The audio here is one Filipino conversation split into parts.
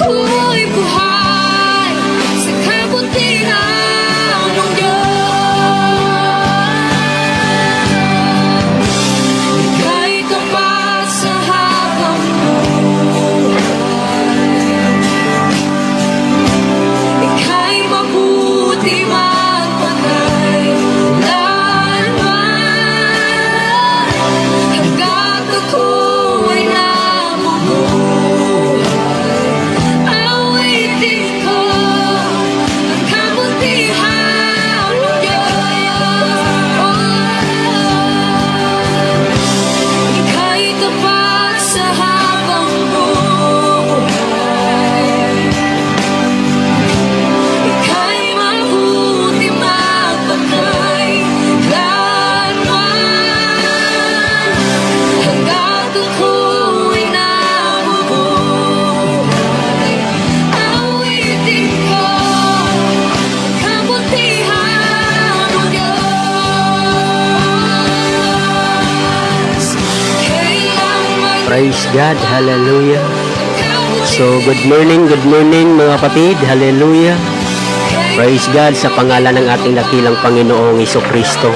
ako'y buhay sa kabutihan ng Diyos. Ika'y tapat sa habang buhay. Ika'y mabuti magpatay lanman, hanggat ako'y nabubuhay. Awitin ko ang kabutihan ng Diyos. Ika'y tapat sa habang buhay. Ika'y mabuti magpatay lanman, hanggat ako'y nabubuhay. Awitin ko ang kabutihan ng Diyos. Kailanman Praise God, hallelujah. So, good morning mga kapatid, hallelujah. Praise God sa pangalan ng ating dakilang Panginoong Jesucristo.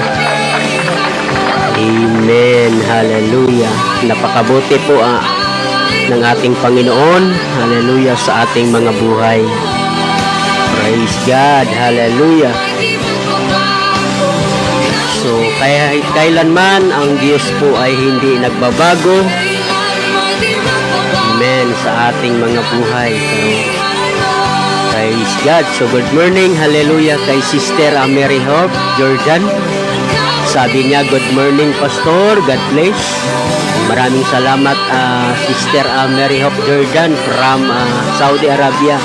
Amen, hallelujah. Napakabuti po ng ating Panginoon, hallelujah, sa ating mga buhay. Praise God, hallelujah. So, kailanman ang Diyos po ay hindi nagbabago. Amen, sa ating mga buhay. So, praise God. So, good morning, hallelujah, kay Sister Mary Hope Jordan. Sabi niya, good morning, Pastor. God bless. Maraming salamat, Sister Mary Hope Jordan from Saudi Arabia.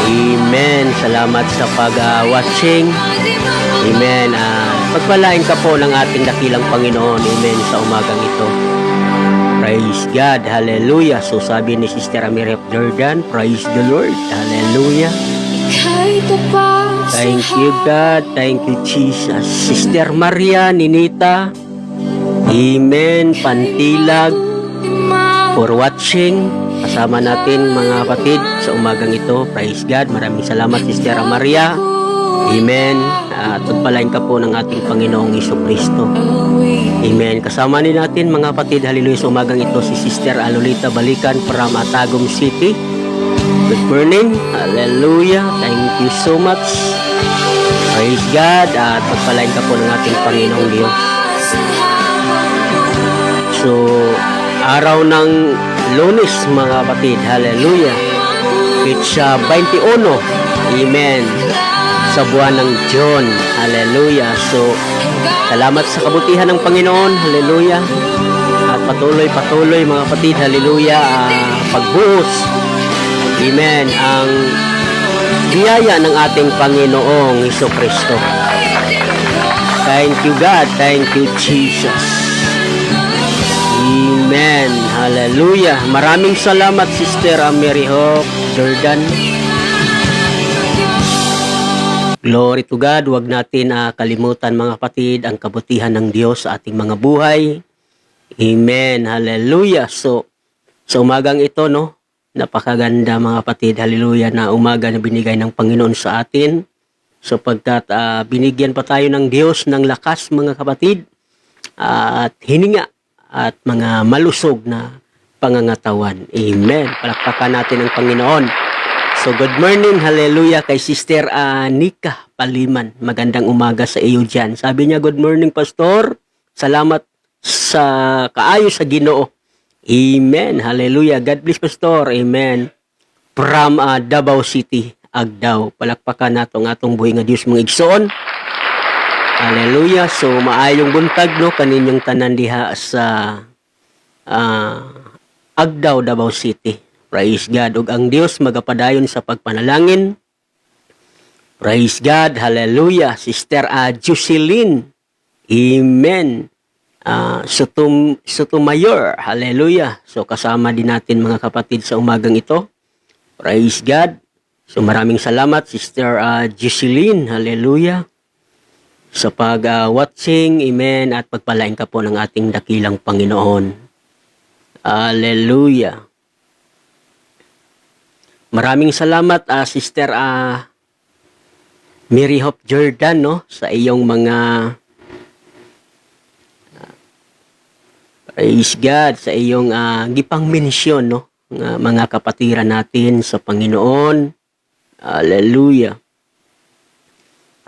Amen. Salamat sa pag-watching. Amen. Pagpalain ka po ng ating dakilang Panginoon. Amen. Sa umagang ito. Praise God. Hallelujah. So sabi ni Sister Mary Hope Jordan, praise the Lord. Hallelujah. ika'y tapat sa Thank you, God. Thank you, Jesus. Sister Maria Ninita, amen, Pantilag, for watching. Kasama natin mga kapatid sa umagang ito. Praise God. Maraming salamat, Sister Maria. Amen. At pagpalain ka po ng ating Panginoong Jesucristo. Amen. Kasama din natin mga kapatid, hallelujah, sa umagang ito si Sister Alolita Balikan from Tagum City. Good morning. Hallelujah. Thank you so much. Praise God. At pagpalain ka po ng ating Panginoong Diyos. So, araw ng Lunes mga kapatid. Hallelujah. It's 21. Amen. Sa buwan ng John. Hallelujah. So, salamat sa kabutihan ng Panginoon. Hallelujah. At patuloy mga kapatid. Hallelujah. Pagbuhos. Amen. Ang biyaya ng ating Panginoong Jesucristo. Thank you, God. Thank you, Jesus. Amen. Hallelujah. Maraming salamat, Sister Mary Hope Jordan. Glory to God. Huwag natin kalimutan mga kapatid ang kabutihan ng Diyos sa ating mga buhay. Amen. Hallelujah. So, sa umagang ito, no? Napakaganda mga kapatid, hallelujah, na umaga na binigay ng Panginoon sa atin sapagkat binigyan pa tayo ng Diyos ng lakas mga kapatid at hininga at mga malusog na pangangatawan. Amen. Palakpakan natin ang Panginoon. So good morning, hallelujah, kay Sister Nika Paliman. Magandang umaga sa iyo dyan. Sabi niya, good morning Pastor. Salamat sa kaayo sa Ginoo. Amen. Hallelujah. God bless, Pastor. Amen. From Davao City, Agdao. Palakpakan nato ang atong buhay nga Diyos mga igsoon. Hallelujah. So, maayong buntag, no, kaninyong tanan diha sa Agdao, Davao City. Praise God. Ug ang Diyos magapadayon sa pagpanalangin. Praise God. Hallelujah. Sister Jocelyn. Amen. Sotomayor. Hallelujah. So kasama din natin mga kapatid sa umagang ito. Praise God. So maraming salamat Sister Jocelyn. Hallelujah. Sa pag-watching. Amen. At pagpalain ka po ng ating dakilang Panginoon. Hallelujah. Maraming salamat, Sister Mary Hope Jordan, no, sa iyong mga praise God, sa iyong gipang mensyon, no, ng mga kapatiran natin sa Panginoon. Hallelujah.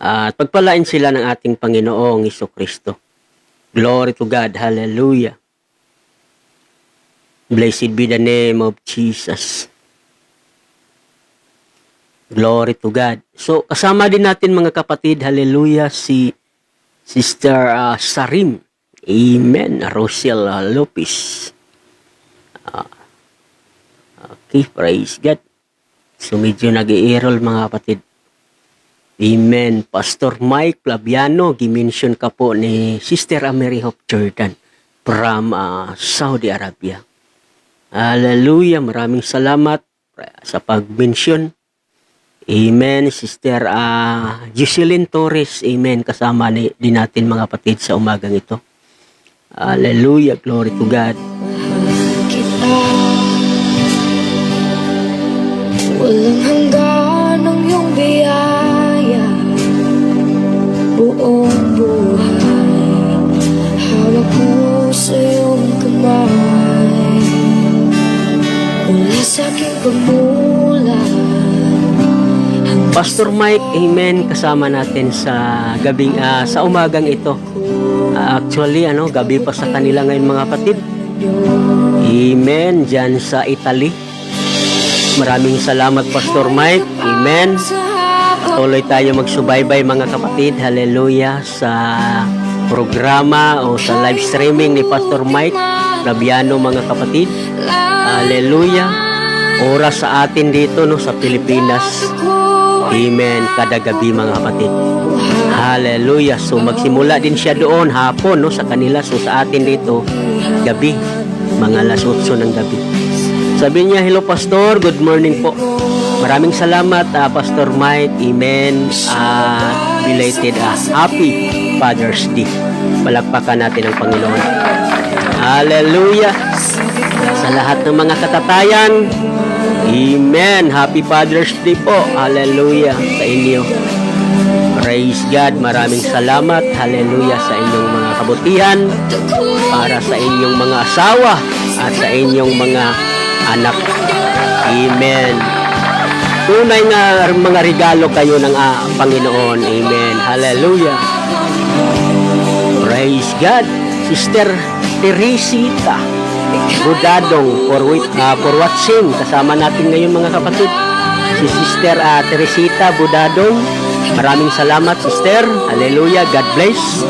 At pagpalain sila ng ating Panginoong Jesucristo. Glory to God. Hallelujah. Blessed be the name of Jesus. Glory to God. So, kasama din natin mga kapatid, hallelujah, si Sister Sarim. Amen. Rosel Lopez. Okay, praise God. So, medyo nag-i-errol mga kapatid. Amen. Pastor Mike Flaviano, gimension ka po ni Sister Mary Hope Jordan from Saudi Arabia. Hallelujah. Maraming salamat sa pag-mention. Amen. Sister Jocelyn Torres. Amen. Kasama din natin mga kapatid sa umagang ito. Hallelujah. Glory to God. Kita walang hanggan ang iyong biyaya. Buong buhay hawak mo sa iyong kamay. Mula sa aking pagmulan, Pastor Mike, amen, kasama natin sa gabing sa umagang ito. Actually, gabi pa sa kanila ngayon mga kapatid. Amen, dyan sa Italy. Maraming salamat Pastor Mike. Amen. Tuloy tayo magsubaybay mga kapatid. Hallelujah, sa programa o sa live streaming ni Pastor Mike Flaviano mga kapatid. Hallelujah. Oras sa atin dito, no, sa Pilipinas. Amen. Kada gabi mga kapatid. Hallelujah. So magsimula din siya doon hapon, no, sa kanila. So sa atin dito gabi, mga alas 8 ng gabi. Sabi niya, hello Pastor, good morning po. Maraming salamat Pastor Mike. Amen. Belated happy Father's Day. Palakpakan natin ang Panginoon. Hallelujah. Sa lahat ng mga katatayan, amen. Happy Father's Day po. Hallelujah sa inyo. Praise God. Maraming salamat. Hallelujah sa inyong mga kabutihan, para sa inyong mga asawa at sa inyong mga anak. Amen. Tunay nga mga regalo kayo ng Panginoon. Amen. Hallelujah. Praise God. Sister Teresita Budadong for watching. Kasama natin ngayon mga kapatid si Sister Teresita Budadong. Maraming salamat Sister. Hallelujah. God bless.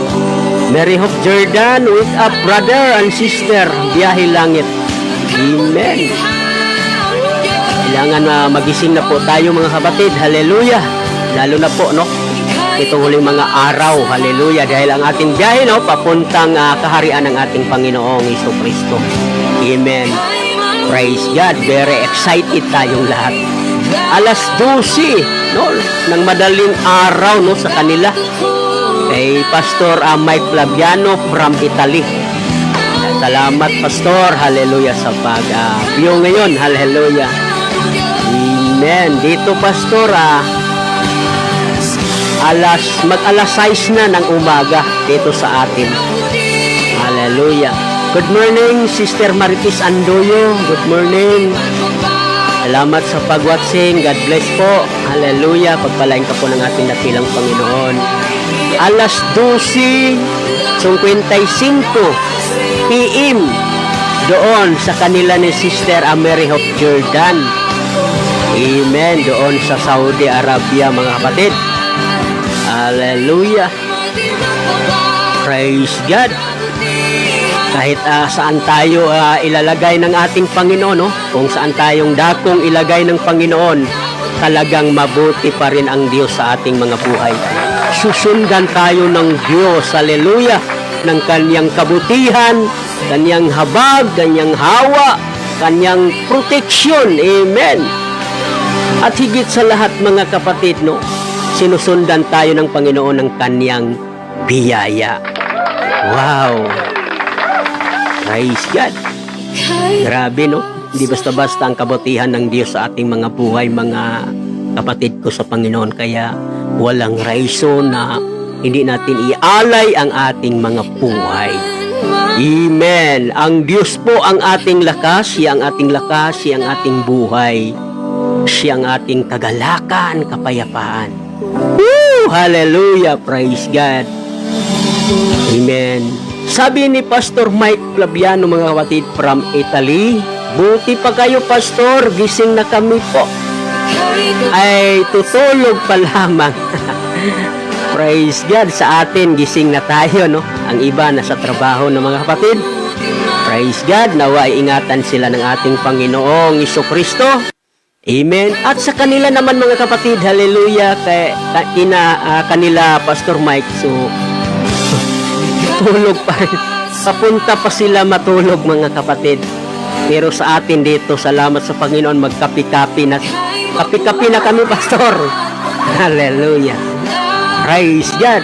Mary Hope Jordan, wake up brother and sister. Biyahe langit. Amen. Kailangan magising na po tayo mga kapatid. Hallelujah. Lalo na po, no, itong huling mga araw. Hallelujah. Dahil ang ating biyahe, no, papuntang kaharian ng ating Panginoong Jesucristo. Amen. Praise God. Very excited tayong lahat. Alas 12, no, ng madaling araw, no, sa kanila. Kay Pastor Mike Flaviano from Italy. Salamat Pastor. Hallelujah sa pag-view ngayon. Hallelujah. Amen. Dito Pastor, mag-alas 6 na ng umaga dito sa atin. Hallelujah. Good morning Sister Maritis Andoyo. Good morning. Salamat sa pag-watching. God bless po. Hallelujah. Pagpalain ka po ng ating dakilang Panginoon. Alas 12:55 PM doon sa kanila ni Sister Mary Hope Jordan. Amen. Doon sa Saudi Arabia mga kapatid. Hallelujah. Praise God. Kahit saan tayo ilalagay ng ating Panginoon, no? Kung saan tayong dakong ilagay ng Panginoon, talagang mabuti pa rin ang Diyos sa ating mga buhay. Susundan tayo ng Diyos, hallelujah, ng kanyang kabutihan, kanyang habag, kanyang hawa, kanyang proteksyon, amen. At higit sa lahat mga kapatid, no, sinusundan tayo ng Panginoon ng kanyang biyaya. Wow! Praise God! Grabe, no? Hindi basta-basta ang kabutihan ng Diyos sa ating mga buhay, mga kapatid ko sa Panginoon. Kaya walang raison na hindi natin ialay ang ating mga buhay. Amen. Ang Diyos po ang ating lakas, siya ang ating lakas, siya ang ating buhay. Siya ang ating kagalakan, kapayapaan. Woo! Hallelujah! Praise God! Amen. Sabi ni Pastor Mike Flaviano, mga kapatid, from Italy, buti pa kayo, Pastor, gising na kami po. Ay, tutulog pa lamang. Praise God, sa atin, gising na tayo, no? Ang iba nasa trabaho ng mga kapatid. Praise God, nawa ay ingatan sila ng ating Panginoong Jesucristo. Amen. At sa kanila naman, mga kapatid, hallelujah, kanila Pastor Mike, so tulog pa rin. Papunta pa sila matulog, mga kapatid. Pero sa atin dito, salamat sa Panginoon, magkapi-kapi na kami, Pastor. Hallelujah. Praise God.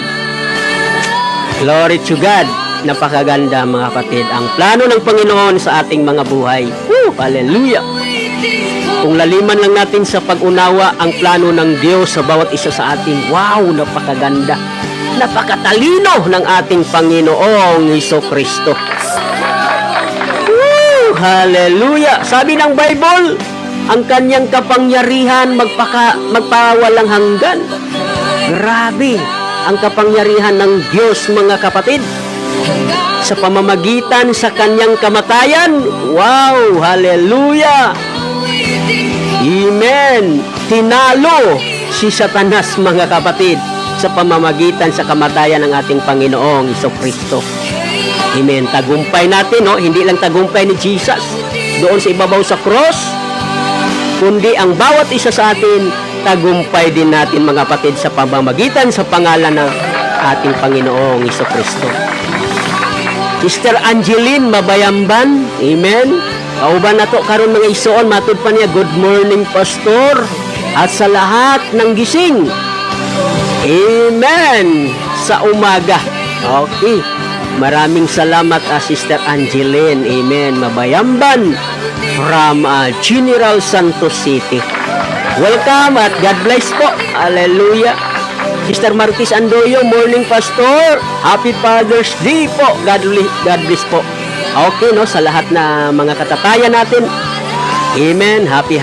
Glory to God. Napakaganda, mga kapatid, ang plano ng Panginoon sa ating mga buhay. Woo! Hallelujah. Kung laliman lang natin sa pag-unawa ang plano ng Diyos sa bawat isa sa atin, wow, napakaganda. Napakatalino ng ating Panginoong Jesucristo. Woo! Hallelujah. Sabi ng Bible, ang kanyang kapangyarihan magpawalang hanggan. Grabe ang kapangyarihan ng Diyos, mga kapatid. Sa pamamagitan sa kanyang kamatayan, wow, hallelujah. Amen. Tinalo si Satanas, mga kapatid, sa pamamagitan sa kamatayan ng ating Panginoong Jesucristo. Amen. Tagumpay natin, no? Hindi lang tagumpay ni Jesus doon sa ibabaw sa cross, kundi ang bawat isa sa atin, tagumpay din natin, mga kapatid, sa pamamagitan sa pangalan ng ating Panginoong Jesucristo. Sister Angeline Mabayamban, amen. Kauban na to karon mga isuon, matud pa niya, good morning, Pastor, at sa lahat ng gising. Amen. Sa umaga. Okay. Maraming salamat, Sister Angeline. Amen. Mabayamban from General Santos City. Welcome at God bless po. Hallelujah. Sister Marquis Andoyo, morning, Pastor. Happy Father's Day po. God bless po. Okay, no, sa lahat na mga katatayan natin. Amen. Happy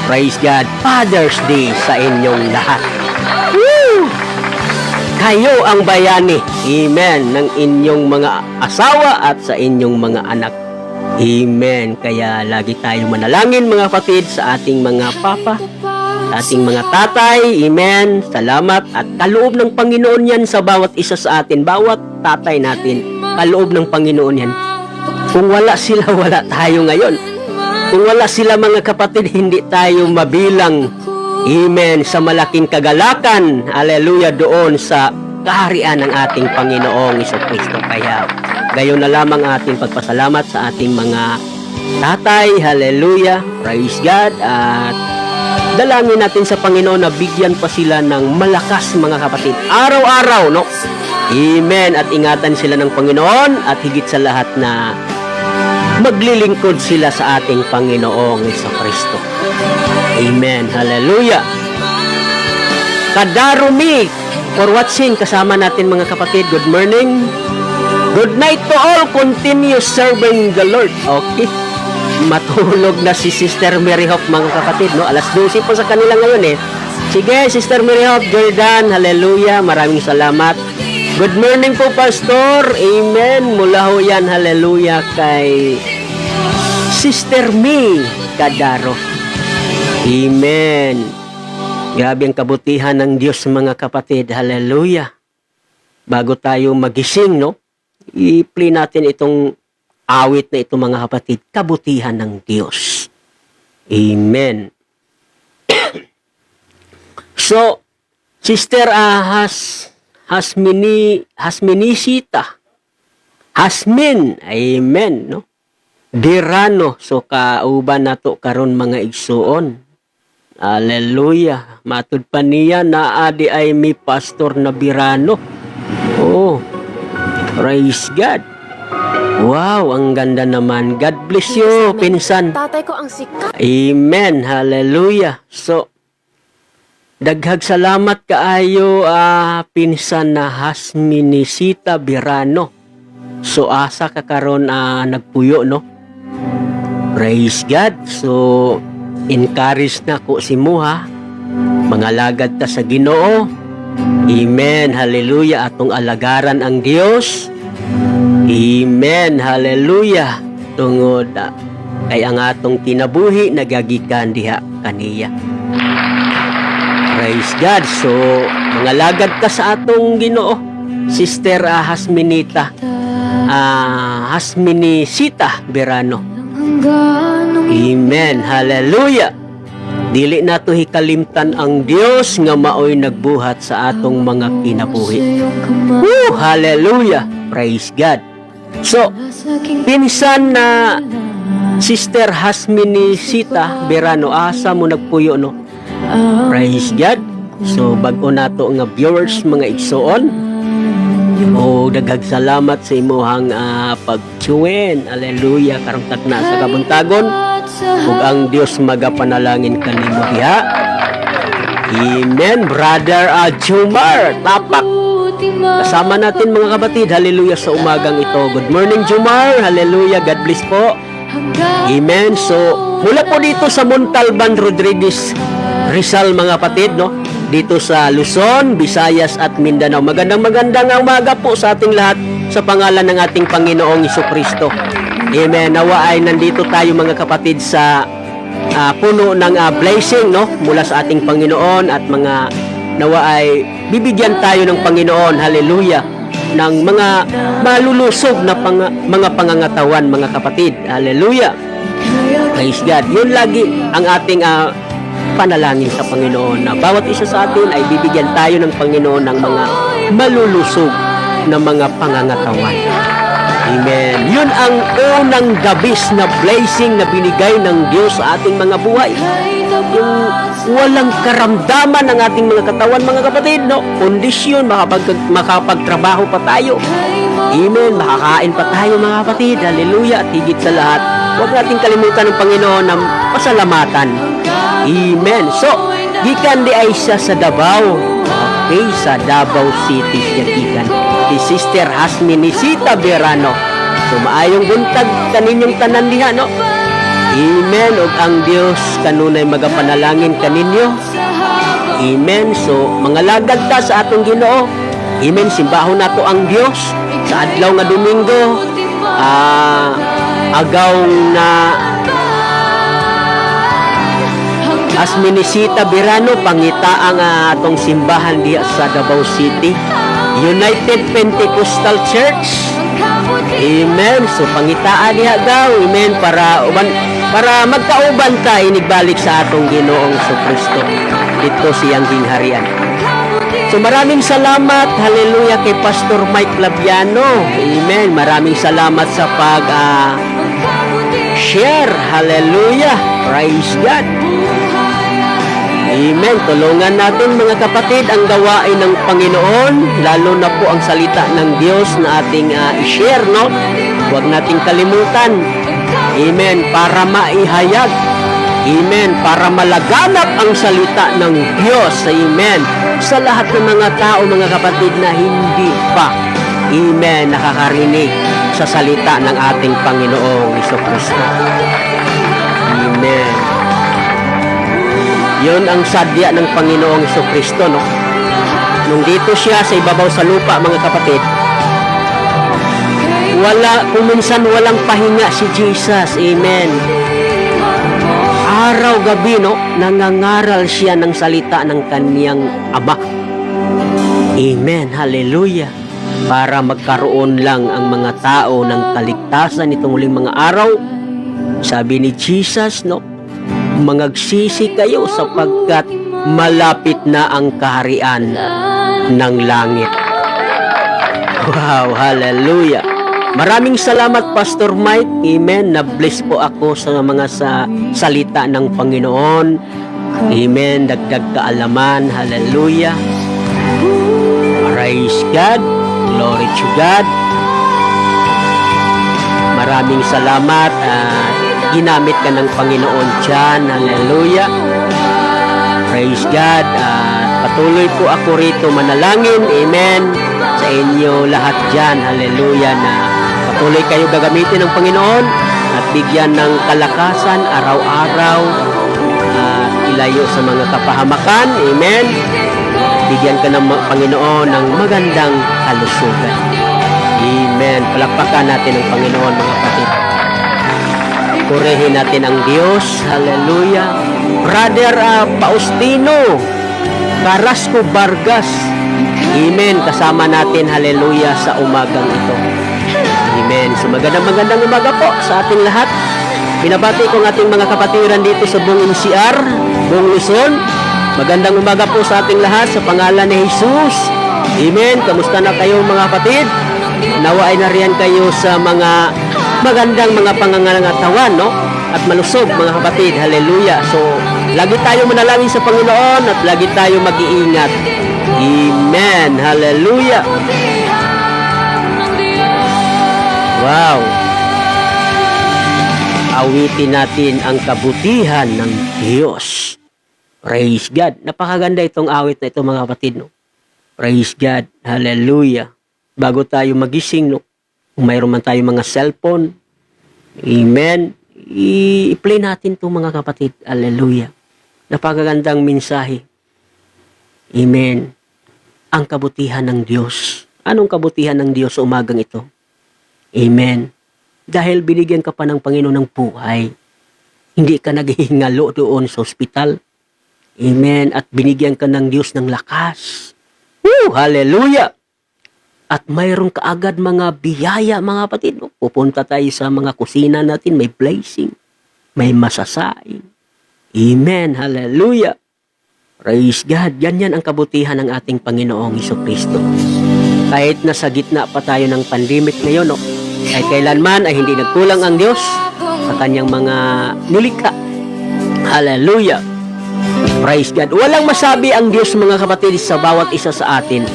praise God, Father's Day sa inyong lahat. Woo! Kayo ang bayani, amen, ng inyong mga asawa at sa inyong mga anak. Amen. Kaya lagi tayong manalangin, mga kapatid, sa ating mga papa, sa ating mga tatay. Amen. Salamat at kaloob ng Panginoon yan sa bawat isa sa atin, bawat tatay natin. Kaloob ng Panginoon yan. Kung wala sila, wala tayo ngayon. Kung wala sila, mga kapatid, hindi tayo mabilang. Amen. Sa malaking kagalakan, hallelujah, doon sa kaharian ng ating Panginoong Jesucristo. Kaya gayon na lamang ating pagpasalamat sa ating mga tatay. Hallelujah. Praise God. At dalangin natin sa Panginoon na bigyan pa sila ng malakas, mga kapatid. Araw-araw, no? Amen. At ingatan sila ng Panginoon at higit sa lahat na maglilingkod sila sa ating Panginoong Jesucristo. Amen. Hallelujah. Kadarumi for watching. Kasama natin, mga kapatid. Good morning. Good night to all. Continue serving the Lord. Okay. Matulog na si Sister Mary Hope, mga kapatid, no? Alas 12 po sa kanila ngayon, eh. Sige, Sister Mary Hope, Jordan. Hallelujah. Maraming salamat. Good morning po, Pastor. Amen. Mula ho yan, hallelujah, kay Sister May Kadaro. Amen. Grabe ang kabutihan ng Diyos, mga kapatid. Hallelujah. Bago tayo magising, no? I-play natin itong awit na ito, mga kapatid. Kabutihan ng Diyos. Amen. So, Sister Hasmin, amen, no? Dirano, so kauban na to karon, mga igsuon. Hallelujah. Matud pa niya na adi ay mi Pastor na Birano. Oh, praise God. Wow, ang ganda naman. God bless you, pinsan. Tatay ko ang sikat. Amen. Hallelujah. So, daghag salamat kaayo pinsan na Hasminisita Birano. So, asa ka karon nagpuyo, no? Praise God. So, encourage na ko si mo, ha? Mga lagad ta sa Ginoo. Amen. Hallelujah. Atong alagaran ang Dios. Amen. Hallelujah. Tungod ay ang atong kinabuhi nagagikan diha kaniya. Praise God. So, mga lagad ka sa atong Ginoo. Sister Hasminisita Birano. Amen. Hallelujah. Dili nato hikalimtan ang Dios nga maoy nagbuhat sa atong mga kinabuhi. Woo! Hallelujah. Praise God. So, pinsan na Sister Hasminisita Birano, asa mo nagpuyo, no? Praise God. So, bago nato nga viewers, mga igsoon, daghag salamat sa imuhang pag-tune. Hallelujah. Karong takna sa kabuntagon. Ug ang Dios magapanalangin kanimo diha. Amen. Brother Jumar Tapak. Kasama natin mga kapatid. Hallelujah sa umagang ito. Good morning, Jumar. Hallelujah. God bless po. Amen. So, mula po dito sa Montalban, Rodriguez, Rizal, mga kapatid, no? Dito sa Luzon, Visayas at Mindanao. Magandang umaga po sa ating lahat sa pangalan ng ating Panginoong Jesucristo. Amen. Nawa ay nandito tayo mga kapatid sa puno ng blessing, no? Mula sa ating Panginoon at mga nawa ay bibigyan tayo ng Panginoon. Hallelujah. Ng mga malulusog na mga pangangatawan, mga kapatid. Hallelujah. Praise God. Yun lagi ang ating panalangin sa Panginoon na bawat isa sa atin ay bibigyan tayo ng Panginoon ng mga malulusog na mga pangangatawan. Amen. Yun ang unang gabis na blessing na binigay ng Diyos sa ating mga buhay. Yung walang karamdaman ng ating mga katawan, mga kapatid, no? Kondisyon, makapagtrabaho pa tayo. Amen. Makakain pa tayo, mga kapatid. Hallelujah. At higit sa lahat, huwag natin kalimutan ng Panginoon na pasalamatan. Amen. So, gikan di ay siya sa Davao. Okay, sa Davao City siya gikan. Si Sister Hasminisita Birano. So, maayong buntag kaninyong tanan diha, no? Amen. Ug ang Dios kanunay magapanalangin kaninyo. Amen. So, mga lagad ta sa atong Ginoo. Amen. Simbahon nato ang Dios sa adlaw nga Domingo. Agaw na Hasminisita Birano, pangita ang atong simbahan diha sa Davao City United Pentecostal Church. Amen. So pangitaan diha gaw. Amen. Para magkauban ta inigbalik sa atong Ginoong Jesucristo dito siyang gingharian. So maraming salamat. Hallelujah kay Pastor Mike Labiano. Amen. Maraming salamat sa share. Hallelujah. Praise God. Amen. Tulungan natin mga kapatid ang gawain ng Panginoon, lalo na po ang salita ng Diyos na ating i-share, no? Huwag nating kalimutan. Amen. Para maihayag. Amen. Para malaganap ang salita ng Diyos. Amen. Sa lahat ng mga tao, mga kapatid, na hindi pa, amen, nakakarinig sa salita ng ating Panginoong Jesucristo. Amen. Yun ang sadya ng Panginoong Jesucristo, no? Nung dito siya sa ibabaw sa lupa, mga kapatid, kuminsan walang pahinga si Jesus. Amen. Araw-gabi, no? Nangangaral siya ng salita ng kaniyang Ama. Amen. Hallelujah. Para magkaroon lang ang mga tao ng kaligtasan itong huling mga araw. Sabi ni Jesus, no? Mangagsisi kayo sapagkat malapit na ang kaharian ng langit. Wow, hallelujah. Maraming salamat Pastor Mike. Amen. Na-bless po ako sa mga salita ng Panginoon. Amen. Dagdag kaalaman. Hallelujah. Praise God. Glory to God. maraming salamat at ginamit ka ng Panginoon dyan. Hallelujah. Praise God. Patuloy po ako rito manalangin. Amen. Sa inyo lahat dyan. Hallelujah. Na patuloy kayo gagamitin ng Panginoon at bigyan ng kalakasan araw-araw at ilayo sa mga kapahamakan. Amen. Bigyan ka ng Panginoon ng magandang kalusugan. Amen. Palakpakan natin ang Panginoon, mga kapatid. Purihin natin ang Diyos. Hallelujah. Brother Faustino Carrasco Vargas. Amen. Kasama natin, hallelujah, sa umagang ito. Amen. So magandang umaga po sa ating lahat. Binabati ko ang ating mga kapatiran dito sa buong NCR, buong Luzon. Magandang umaga po sa ating lahat sa pangalan ni Jesus. Amen. Kamusta na kayo, mga kapatid? Nawa ay nariyan kayo sa mga magandang mga pangangatawan, no? At malusog, mga kapatid. Hallelujah. So, lagi tayo manalangin sa Panginoon at lagi tayo mag-iingat. Amen. Hallelujah. Wow. Awitin natin ang kabutihan ng Diyos. Praise God. Napakaganda itong awit na ito, mga kapatid, no? Praise God. Hallelujah. Bago tayo magising, no? Kung mayroon man tayo mga cellphone, amen, i-play natin ito, mga kapatid. Hallelujah. Napakagandang mensahe. Amen. Ang kabutihan ng Diyos. Anong kabutihan ng Diyos sa umagang ito? Amen. Dahil binigyan ka pa ng Panginoon ng buhay. Hindi ka naghihingalo doon sa ospital. Amen. At binigyan ka ng Diyos ng lakas. Woo! Hallelujah! At mayroon ka agad mga biyaya, mga kapatid. No? Pupunta tayo sa mga kusina natin, may blessing, may masasaing. Amen. Hallelujah. Praise God. Ganyan ang kabutihan ng ating Panginoong Jesucristo. Kahit nasa gitna pa tayo ng pandemic ngayon, no? Kahit kailanman ay hindi nagkulang ang Diyos sa kanyang mga nilikha. Hallelujah. Praise God. Walang masabi ang Diyos, mga kapatid, sa bawat isa sa atin.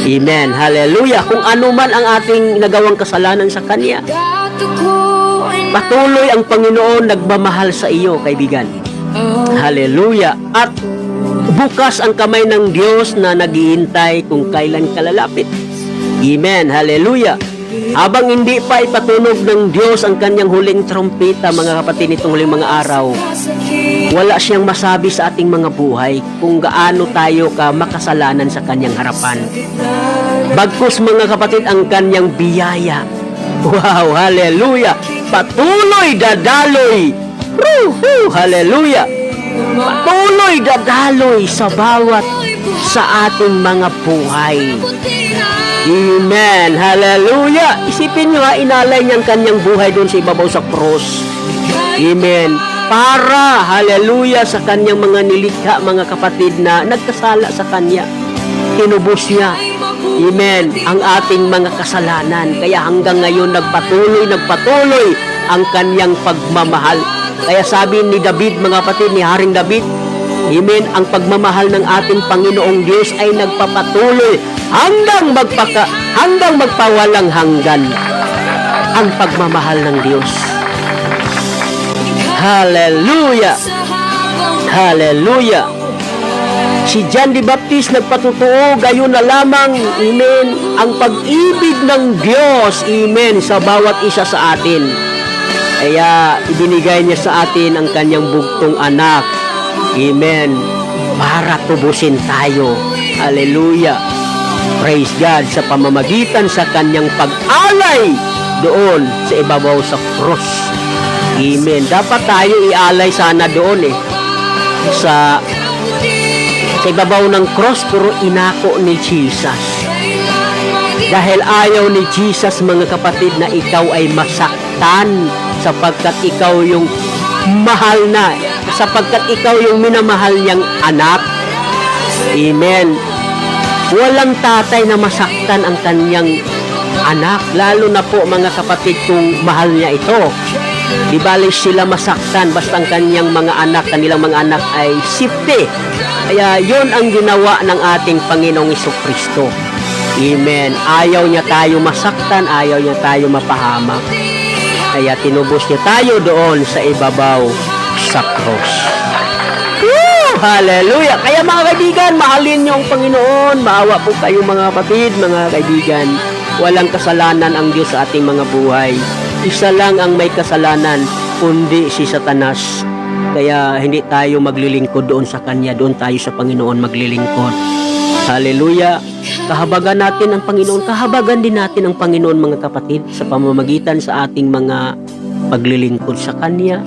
Amen. Hallelujah. Kung ano man ang ating nagawang kasalanan sa Kanya, patuloy ang Panginoon nagmamahal sa iyo, kaibigan. Hallelujah. At bukas ang kamay ng Diyos na naghihintay kung kailan ka lalapit. Amen. Hallelujah. Habang hindi pa ipatunog ng Diyos ang kanyang huling trompeta, mga kapatid, nitong huling mga araw, wala siyang masabi sa ating mga buhay kung gaano tayo ka makasalanan sa kanyang harapan. Bagkus, mga kapatid, ang kanyang biyaya. Wow, hallelujah. Patuloy dadaloy. Hallelujah. Patuloy dadaloy sa bawat sa ating mga buhay. Amen. Hallelujah. Isipin nyo, inalay niyang kanyang buhay doon sa ibabaw sa cross. Amen. Para, hallelujah, sa kanyang mga nilikha, mga kapatid, na nagkasala sa kanya. Tinubos niya. Amen. Ang ating mga kasalanan. Kaya hanggang ngayon nagpatuloy ang kanyang pagmamahal. Kaya sabi ni David, mga kapatid, ni Haring David, amen, ang pagmamahal ng ating Panginoong Diyos ay nagpapatuloy hanggang magpawalang hanggan. Ang pagmamahal ng Diyos. Hallelujah! Hallelujah! Si John the Baptist nagpatutuo, gayon na lamang, amen, ang pag-ibig ng Diyos, amen, sa bawat isa sa atin. Kaya ibinigay niya sa atin ang kanyang bugtong anak, amen, para tubusin tayo. Hallelujah! Praise God, sa pamamagitan sa kanyang pag-alay doon sa ibabaw sa cross. Amen. Dapat tayo ialay sana doon sa ibabaw ng cross, pero inako ni Jesus. Dahil ayaw ni Jesus, mga kapatid, na ikaw ay masaktan sapagkat ikaw yung mahal na, sapagkat ikaw yung minamahal niyang anak. Amen. Walang tatay na masaktan ang kanyang anak, lalo na po, mga kapatid, kung mahal niya ito. Di bali sila masaktan basta ang kanyang mga anak, kanilang mga anak ay safety. Kaya yon ang ginawa ng ating Panginoong Jesucristo. Amen. Ayaw niya tayo masaktan, ayaw niya tayo mapahamak. Kaya tinubos niya tayo doon sa ibabaw sa cross. Woo! Hallelujah! Kaya mga kaibigan, mahalin niyo ang Panginoon. Maawa po kayo mga kapatid, mga kaibigan. Walang kasalanan ang Diyos sa ating mga buhay. Isa lang ang may kasalanan, kundi si Satanas. Kaya hindi tayo maglilingkod doon sa Kanya, doon tayo sa Panginoon maglilingkod. Hallelujah! Kahabagan natin ang Panginoon, kahabagan din natin ang Panginoon mga kapatid sa pamamagitan sa ating mga paglilingkod sa Kanya,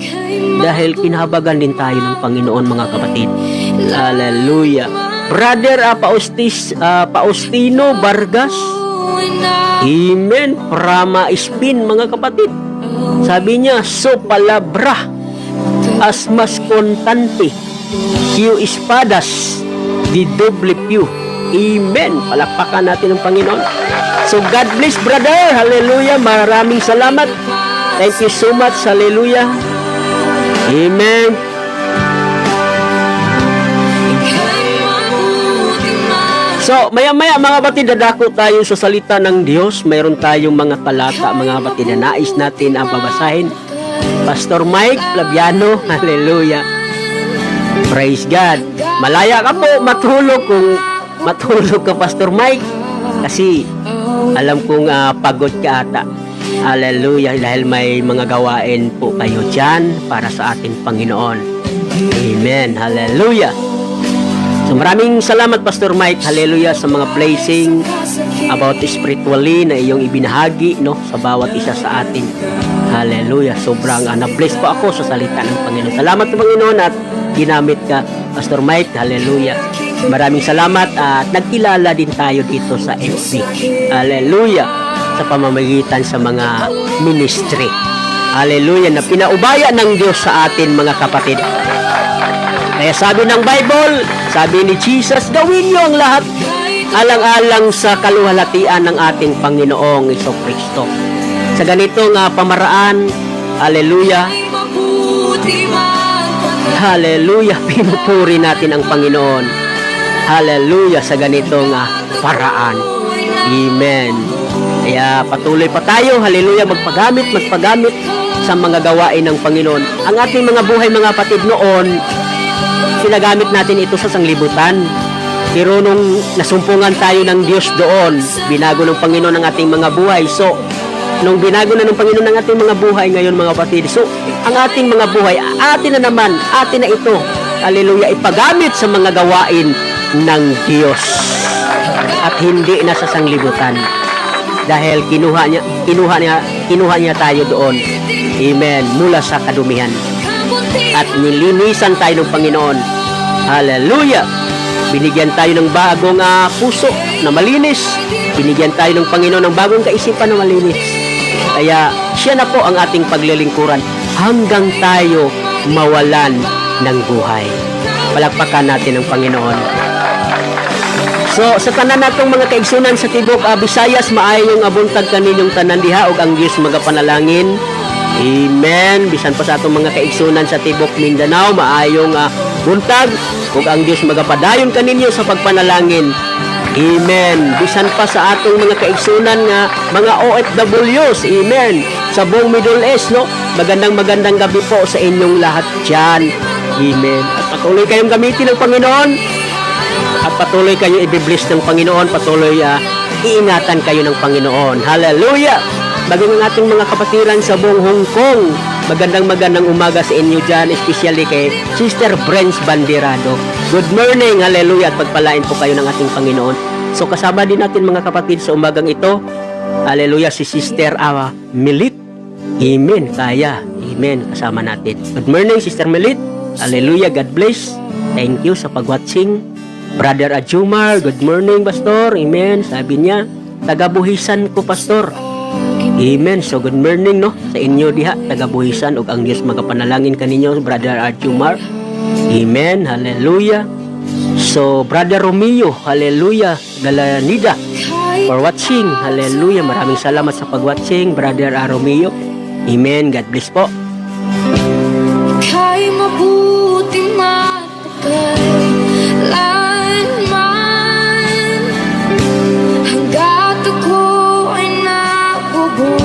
dahil kinahabagan din tayo ng Panginoon mga kapatid. Hallelujah! Brother Faustino Vargas, amen, Prama Spin mga kapatid. Sabi niya, so palabra as mas contante Q espadas di doble Q. Amen. Palakpakan natin ang Panginoon. So God bless brother. Hallelujah. Maraming salamat. Thank you so much. Hallelujah. Amen. So, maya-maya mga kapatid, dadako tayo sa salita ng Diyos. Mayroon tayong mga talata, mga kapatid, na nais natin ang babasahin. Pastor Mike Flaviano, hallelujah. Praise God. Malaya ka po matulog kung matulog ka, Pastor Mike. Kasi alam kong pagod ka ata. Hallelujah. Dahil may mga gawain po kayo dyan para sa ating Panginoon. Amen. Hallelujah. So maraming salamat Pastor Mike, hallelujah, sa mga blessing about spiritually na iyong ibinahagi, no, sa bawat isa sa atin. Hallelujah. Sobrang na-bless po ako sa salita ng Panginoon. Salamat Panginoon at ginamit ka Pastor Mike. Hallelujah. Maraming salamat at nagkilala din tayo dito sa FB. Hallelujah. Sa pamamagitan sa mga ministry. Hallelujah, na pinaubaya ng Diyos sa atin mga kapatid. Kaya sabi ng Bible, sabi ni Jesus, gawin niyo ang lahat alang-alang sa kaluwalhatian ng ating Panginoong Jesucristo. Sa ganitong pamaraan, hallelujah, hallelujah, pinupuri natin ang Panginoon. Hallelujah, sa ganitong paraan. Amen. Kaya patuloy pa tayo, hallelujah, magpagamit sa mga gawain ng Panginoon. Ang ating mga buhay mga kapatid noon, sinagamit natin ito sa sanglibutan. Pero nung nasumpungan tayo ng Diyos doon, binago ng Panginoon ang ating mga buhay. So, nung binago na ng Panginoon ang ating mga buhay ngayon mga kapatid, so, ang ating mga buhay, atin na naman, atin na ito. Hallelujah, ipagamit sa mga gawain ng Diyos. At hindi na sa sanglibutan. Dahil kinuha niya tayo doon. Amen. Mula sa kadumihan. At nilinisan tayo ng Panginoon. Hallelujah! Binigyan tayo ng bagong puso na malinis. Binigyan tayo ng Panginoon ng bagong kaisipan na malinis. Kaya siya na po ang ating paglilingkuran hanggang tayo mawalan ng buhay. Palakpakan natin ang Panginoon. So, sa tanan natong mga kaigsunan sa Tibok Visayas, maayong abuntag kaninyong tanan diha ug ang Dios magapanalangin. Amen. Bisan pa sa atong mga kaigsunan sa Tibok Mindanao, maayong buntag ug ang Dios magapadayon kaninyo sa pagpanalangin. Amen. Bisan pa sa atong mga kaigsunan nga mga OFWs, amen, sa buong Middle East, no? Magandang gabi po sa inyong lahat diyan. Amen. At patuloy kayong gamitin ng Panginoon. At patuloy kayo i-bless ng Panginoon. Patuloy iingatan kayo ng Panginoon. Hallelujah. Maging ang ating mga kapatiran sa buong Hong Kong, magandang umaga sa inyo dyan, especially kay Sister Brence Bandirado. Good morning, hallelujah, at pagpalain po kayo ng ating Panginoon. So kasama din natin mga kapatid sa umagang ito, hallelujah, si Sister Milit. Amen, kaya, amen, kasama natin. Good morning, Sister Milit. Hallelujah, God bless. Thank you sa pag-watching. Brother Ajumar, good morning, Pastor. Amen, sabi niya, tagabuhisan ko, Pastor. Amen. So good morning, no, sa inyo diha tagabuhisan ug ang Dios magapanalangin kaninyo, Brother Arjumar. Amen. Hallelujah. So Brother Romeo, hallelujah, Galanida, for watching. Hallelujah. Maraming salamat sa pag-watching, Brother Romeo. Amen. God bless po. Kay mabuting matagal lanman hanggat ako ay nabubuhay.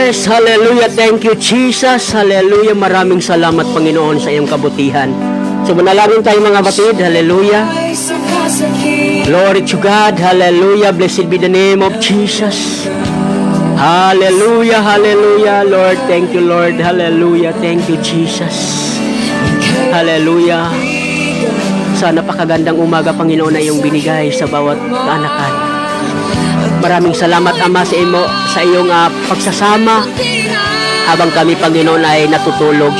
Yes, hallelujah. Thank you, Jesus. Hallelujah. Maraming salamat, Panginoon, sa iyong kabutihan. So, manalangin tayo mga kapatid. Hallelujah. Glory to God. Hallelujah. Blessed be the name of Jesus. Hallelujah. Hallelujah. Lord, thank you, Lord. Hallelujah. Thank you, Jesus. Hallelujah. Sa napakagandang umaga, Panginoon, na iyong binigay sa bawat kaanakan. Maraming salamat, Ama, sa iyong pagsasama habang kami, Panginoon, ay natutulog.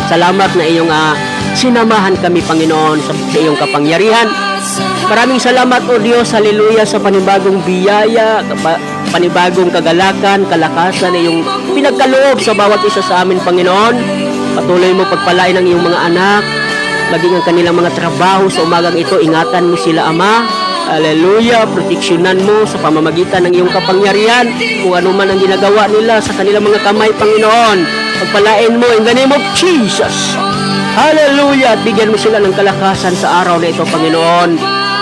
Salamat na iyong sinamahan kami, Panginoon, sa iyong kapangyarihan. Maraming salamat, O Diyos, hallelujah, sa panibagong biyaya, panibagong kagalakan, kalakasan na iyong pinagkaloob sa bawat isa sa amin, Panginoon. Patuloy mo pagpalain ang iyong mga anak, maging ang kanilang mga trabaho sa umagang ito. Ingatan mo sila, Ama. Hallelujah, proteksyonan mo sa pamamagitan ng iyong kapangyarihan kung ano man ang ginagawa nila sa kanilang mga kamay, Panginoon. Pagpalain mo in the name of Jesus. Hallelujah, at bigyan mo sila ng kalakasan sa araw na ito, Panginoon.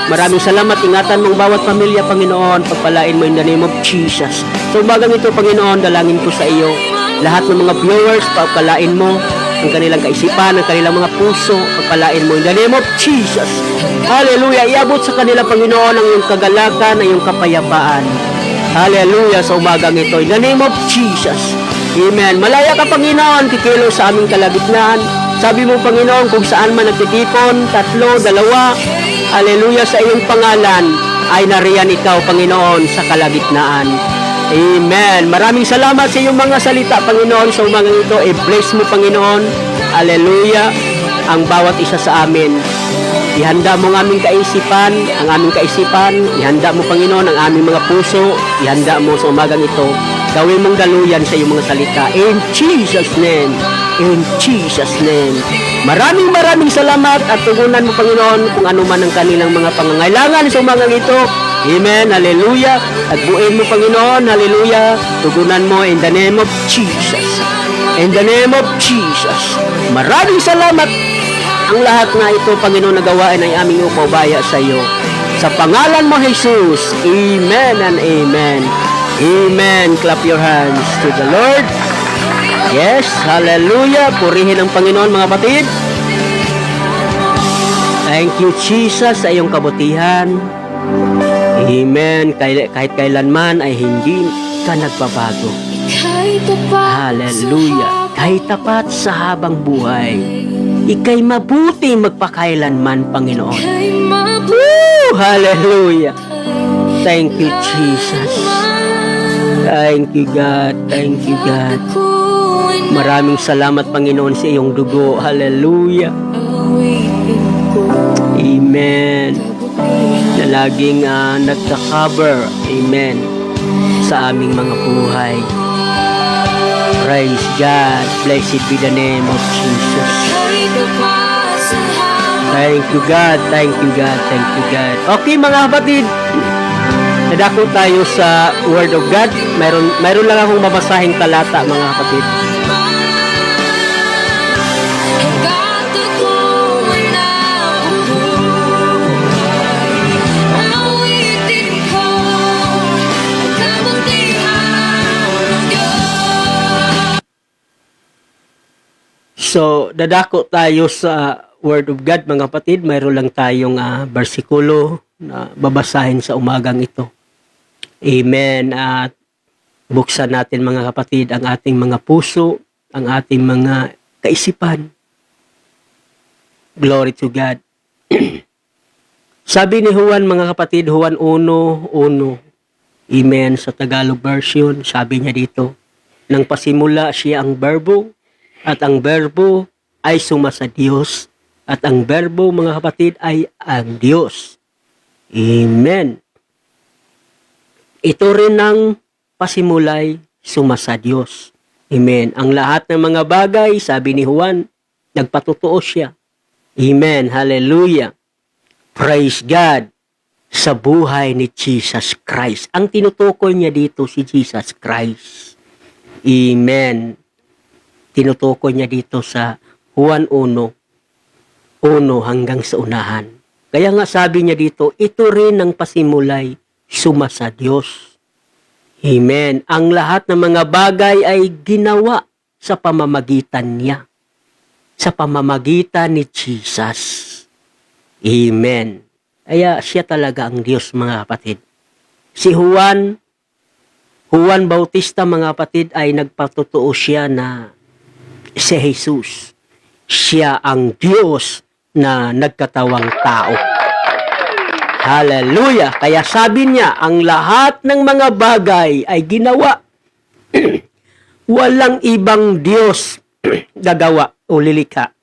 Maraming salamat, ingatan mong bawat pamilya, Panginoon. Pagpalain mo in the name of Jesus. Sa umagang ito, Panginoon, dalangin ko sa iyo. Lahat ng mga viewers, pagpalain mo ang kanilang kaisipan, ang kanilang mga puso, pagpalain mo in the name of Jesus. Hallelujah. Iabot sa kanila, Panginoon, ang iyong kagalakan, ang iyong kapayapaan. Hallelujah. Sa umagang ito, in the name of Jesus. Amen. Malaya ka, Panginoon, kikilo sa aming kalagitnaan. Sabi mo, Panginoon, kung saan man nagtitipon, 3, 2, hallelujah, sa iyong pangalan, ay nariyan ikaw, Panginoon, sa kalagitnaan. Amen. Maraming salamat sa iyong mga salita, Panginoon, sa umagang ito. I-bless mo, Panginoon. Hallelujah. Ang bawat isa sa amin. Ihanda mo ang aming kaisipan, ihanda mo, Panginoon, ang aming mga puso, ihanda mo sa umagang ito. Gawin mong daluyan sa iyong mga salita. In Jesus' name. In Jesus' name. Maraming salamat at tugunan mo, Panginoon, kung ano man ang kanilang mga pangangailangan sa umagang ito. Amen. Hallelujah. Tagbuin mo, Panginoon. Hallelujah. Tugunan mo in the name of Jesus. In the name of Jesus. Maraming salamat. Ang lahat na ito, Panginoon, na gawain ay aming upabaya sa iyo. Sa pangalan mo, Jesus. Amen and amen. Amen. Clap your hands to the Lord. Yes. Hallelujah. Purihin ang Panginoon, mga kapatid. Thank you, Jesus, sa iyong kabutihan. Amen. Kahit kailanman ay hindi ka nagbabago. Hallelujah. Kahit tapat sa habang buhay, ika'y mabuti magpakailanman, Panginoon. Woo! Hallelujah. Thank you, Jesus. Thank you, God. Thank you, God. Maraming salamat, Panginoon, sa iyong dugo. Hallelujah. Amen. Na laging nagka-cover, amen, sa aming mga buhay. Praise God. Blessed be the name of Jesus. Thank you, God. Thank you, God. Thank you, God. Okay, mga kapatid, nadako tayo sa Word of God. Mayroon lang akong babasahing talata, mga kapatid. So, dadako tayo sa Word of God, mga kapatid. Mayroon lang tayong bersikulo na babasahin sa umagang ito. Amen. At buksan natin, mga kapatid, ang ating mga puso, ang ating mga kaisipan. Glory to God. Sabi ni Juan, mga kapatid, Juan 1:1. Amen. Sa Tagalog version, sabi niya dito, nang pasimula siya ang berbo, at ang berbo ay sumasa Diyos. At ang berbo, mga kapatid, ay ang Diyos. Amen. Ito rin ang pasimulay sumasa Diyos. Amen. Ang lahat ng mga bagay, sabi ni Juan, nagpatotoo siya. Amen. Hallelujah. Praise God sa buhay ni Jesus Christ. Ang tinutukoy niya dito si Jesus Christ. Amen. Tinutukoy niya dito sa Juan 1:1 hanggang sa unahan. Kaya nga sabi niya dito, ito rin ang pasimulay sumasa Diyos. Amen. Ang lahat ng mga bagay ay ginawa sa pamamagitan niya. Sa pamamagitan ni Jesus. Amen. Kaya siya talaga ang Diyos, mga kapatid. Si Juan Bautista, mga kapatid, ay nagpatotoo siya na si Jesus, siya ang Diyos na nagkatawang tao. Hallelujah! Kaya sabi niya, ang lahat ng mga bagay ay ginawa. Walang ibang Diyos gagawa o lilikha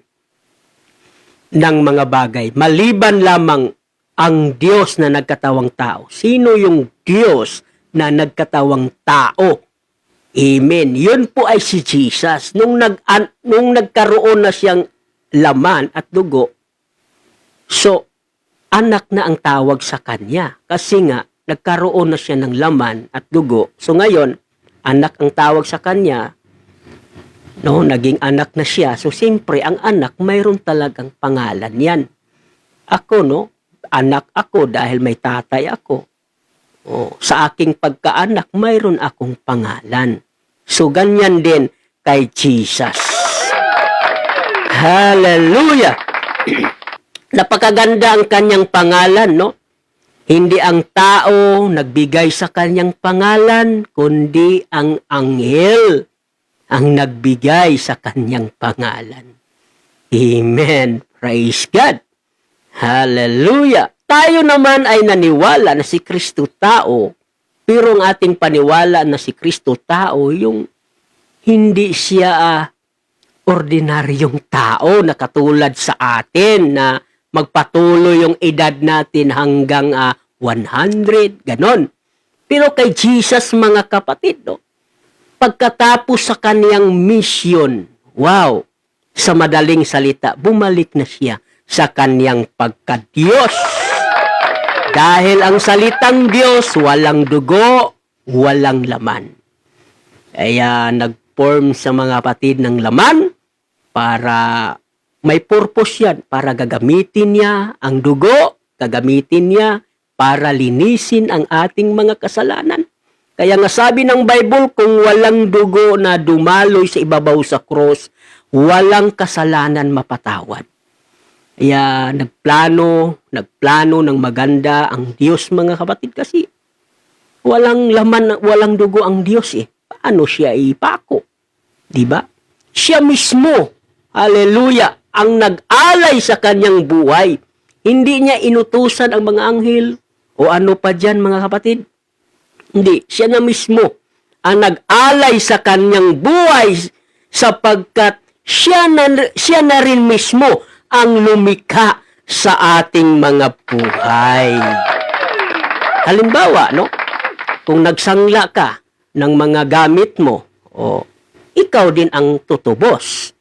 ng mga bagay. Maliban lamang ang Diyos na nagkatawang tao. Sino yung Diyos na nagkatawang tao? Amen. Yun po ay si Jesus. Nung nagkaroon na siyang laman at dugo, so, anak na ang tawag sa kanya. Kasi nga, nagkaroon na siya ng laman at dugo. So ngayon, anak ang tawag sa kanya, no, naging anak na siya. So siyempre, ang anak, mayroon talagang pangalan yan. Ako, no, anak ako dahil may tatay ako. Oh, sa aking pagkaanak, mayroon akong pangalan. So ganyan din kay Jesus. Hallelujah! Napakaganda ang kanyang pangalan, no? Hindi ang tao nagbigay sa kanyang pangalan, kundi ang anghel ang nagbigay sa kanyang pangalan. Amen. Praise God. Hallelujah. Tayo naman ay naniwala na si Kristo tao, pero ang ating paniwala na si Kristo tao, yung hindi siya ordinaryong tao na katulad sa atin na magpatuloy yung edad natin hanggang 100, ganon. Pero kay Jesus, mga kapatid, no, pagkatapos sa kaniyang mission, wow, sa madaling salita, bumalik na siya sa kaniyang pagka-Diyos. Dahil ang salitang Diyos, walang dugo, walang laman. Kaya nag-form sa mga kapatid ng laman para may purpose yan, para gagamitin niya ang dugo, gagamitin niya para linisin ang ating mga kasalanan. Kaya nga sabi ng Bible, kung walang dugo na dumaloy sa ibabaw sa cross, walang kasalanan mapatawad. Kaya nagplano ng maganda ang Diyos, mga kapatid, kasi walang laman, walang dugo ang Diyos eh. Paano siya ipako? Diba? Siya mismo, hallelujah, ang nag-alay sa kanyang buhay. Hindi niya inutusan ang mga anghel o ano pa dyan, mga kapatid. Hindi, siya na mismo ang nag-alay sa kanyang buhay sapagkat siya na rin mismo ang lumikha sa ating mga buhay. Halimbawa, no? Kung nagsangla ka ng mga gamit mo, o ikaw din ang tutubos.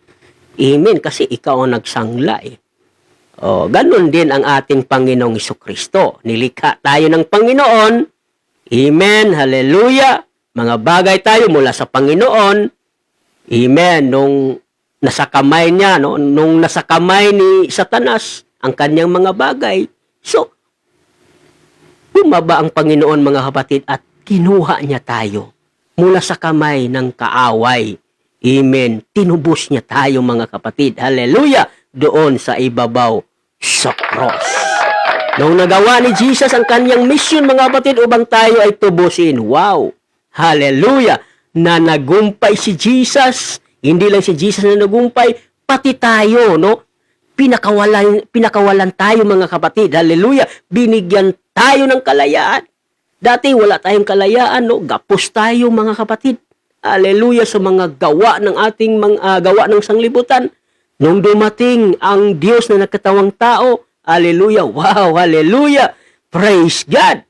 Amen, kasi ikaw ang nagsangla eh. O, ganun din ang ating Panginoong Jesucristo. Nilikha tayo ng Panginoon. Amen, hallelujah. Mga bagay tayo mula sa Panginoon. Amen, nung nasa kamay niya, no? Nung nasa kamay ni Satanas ang kanyang mga bagay. So, bumaba ang Panginoon, mga kapatid, at kinuha niya tayo mula sa kamay ng kaaway. Amen. Tinubos niya tayo, mga kapatid. Hallelujah. Doon sa ibabaw sa cross. Nung nagawa ni Jesus ang kanyang mission, mga kapatid, upang tayo ay tubusin. Wow. Hallelujah. Na nagumpay si Jesus. Hindi lang si Jesus na nagumpay, pati tayo, no? Pinakawalan tayo, mga kapatid. Hallelujah. Binigyan tayo ng kalayaan. Dati wala tayong kalayaan, no? Gapos tayo, mga kapatid. Hallelujah, sa mga gawa ng ating gawa ng sanglibutan. Nung dumating ang Diyos na nagkatawang tao, hallelujah, wow, hallelujah, praise God.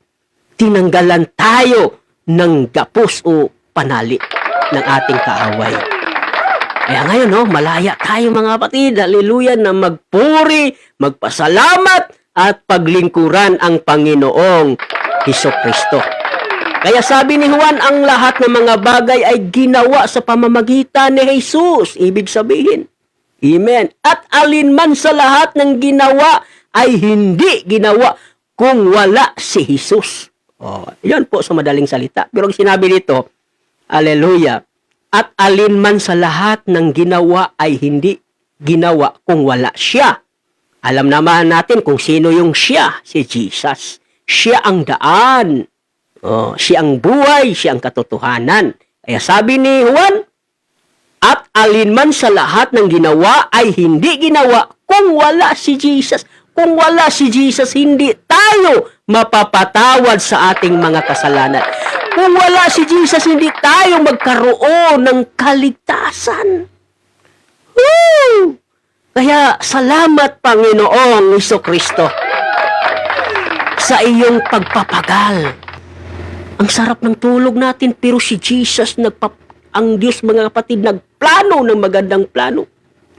Tinanggalan tayo ng gapos o panali ng ating kaaway. Kaya ngayon, no, malaya tayo, mga kapatid, hallelujah, na magpuri, magpasalamat, at paglingkuran ang Panginoong Hesukristo. Kaya sabi ni Juan, ang lahat ng mga bagay ay ginawa sa pamamagitan ni Jesus. Ibig sabihin, amen. At alinman sa lahat ng ginawa ay hindi ginawa kung wala si Jesus. Oh, yan po sa madaling salita. Pero ang sinabi dito, hallelujah, at alinman sa lahat ng ginawa ay hindi ginawa kung wala siya. Alam naman natin kung sino yung siya, si Jesus. Siya ang daan. Oh, siya ang buhay, siya ang katotohanan. Kaya sabi ni Juan, at alinman sa lahat ng ginawa ay hindi ginawa kung wala si Jesus. Kung wala si Jesus, hindi tayo mapapatawad sa ating mga kasalanan. Kung wala si Jesus, hindi tayo magkaroon ng kaligtasan. Woo! Kaya salamat Panginoong Jesucristo sa iyong pagpapagal. Ang sarap ng tulog natin, pero si Jesus, ang Diyos mga kapatid, nagplano ng magandang plano.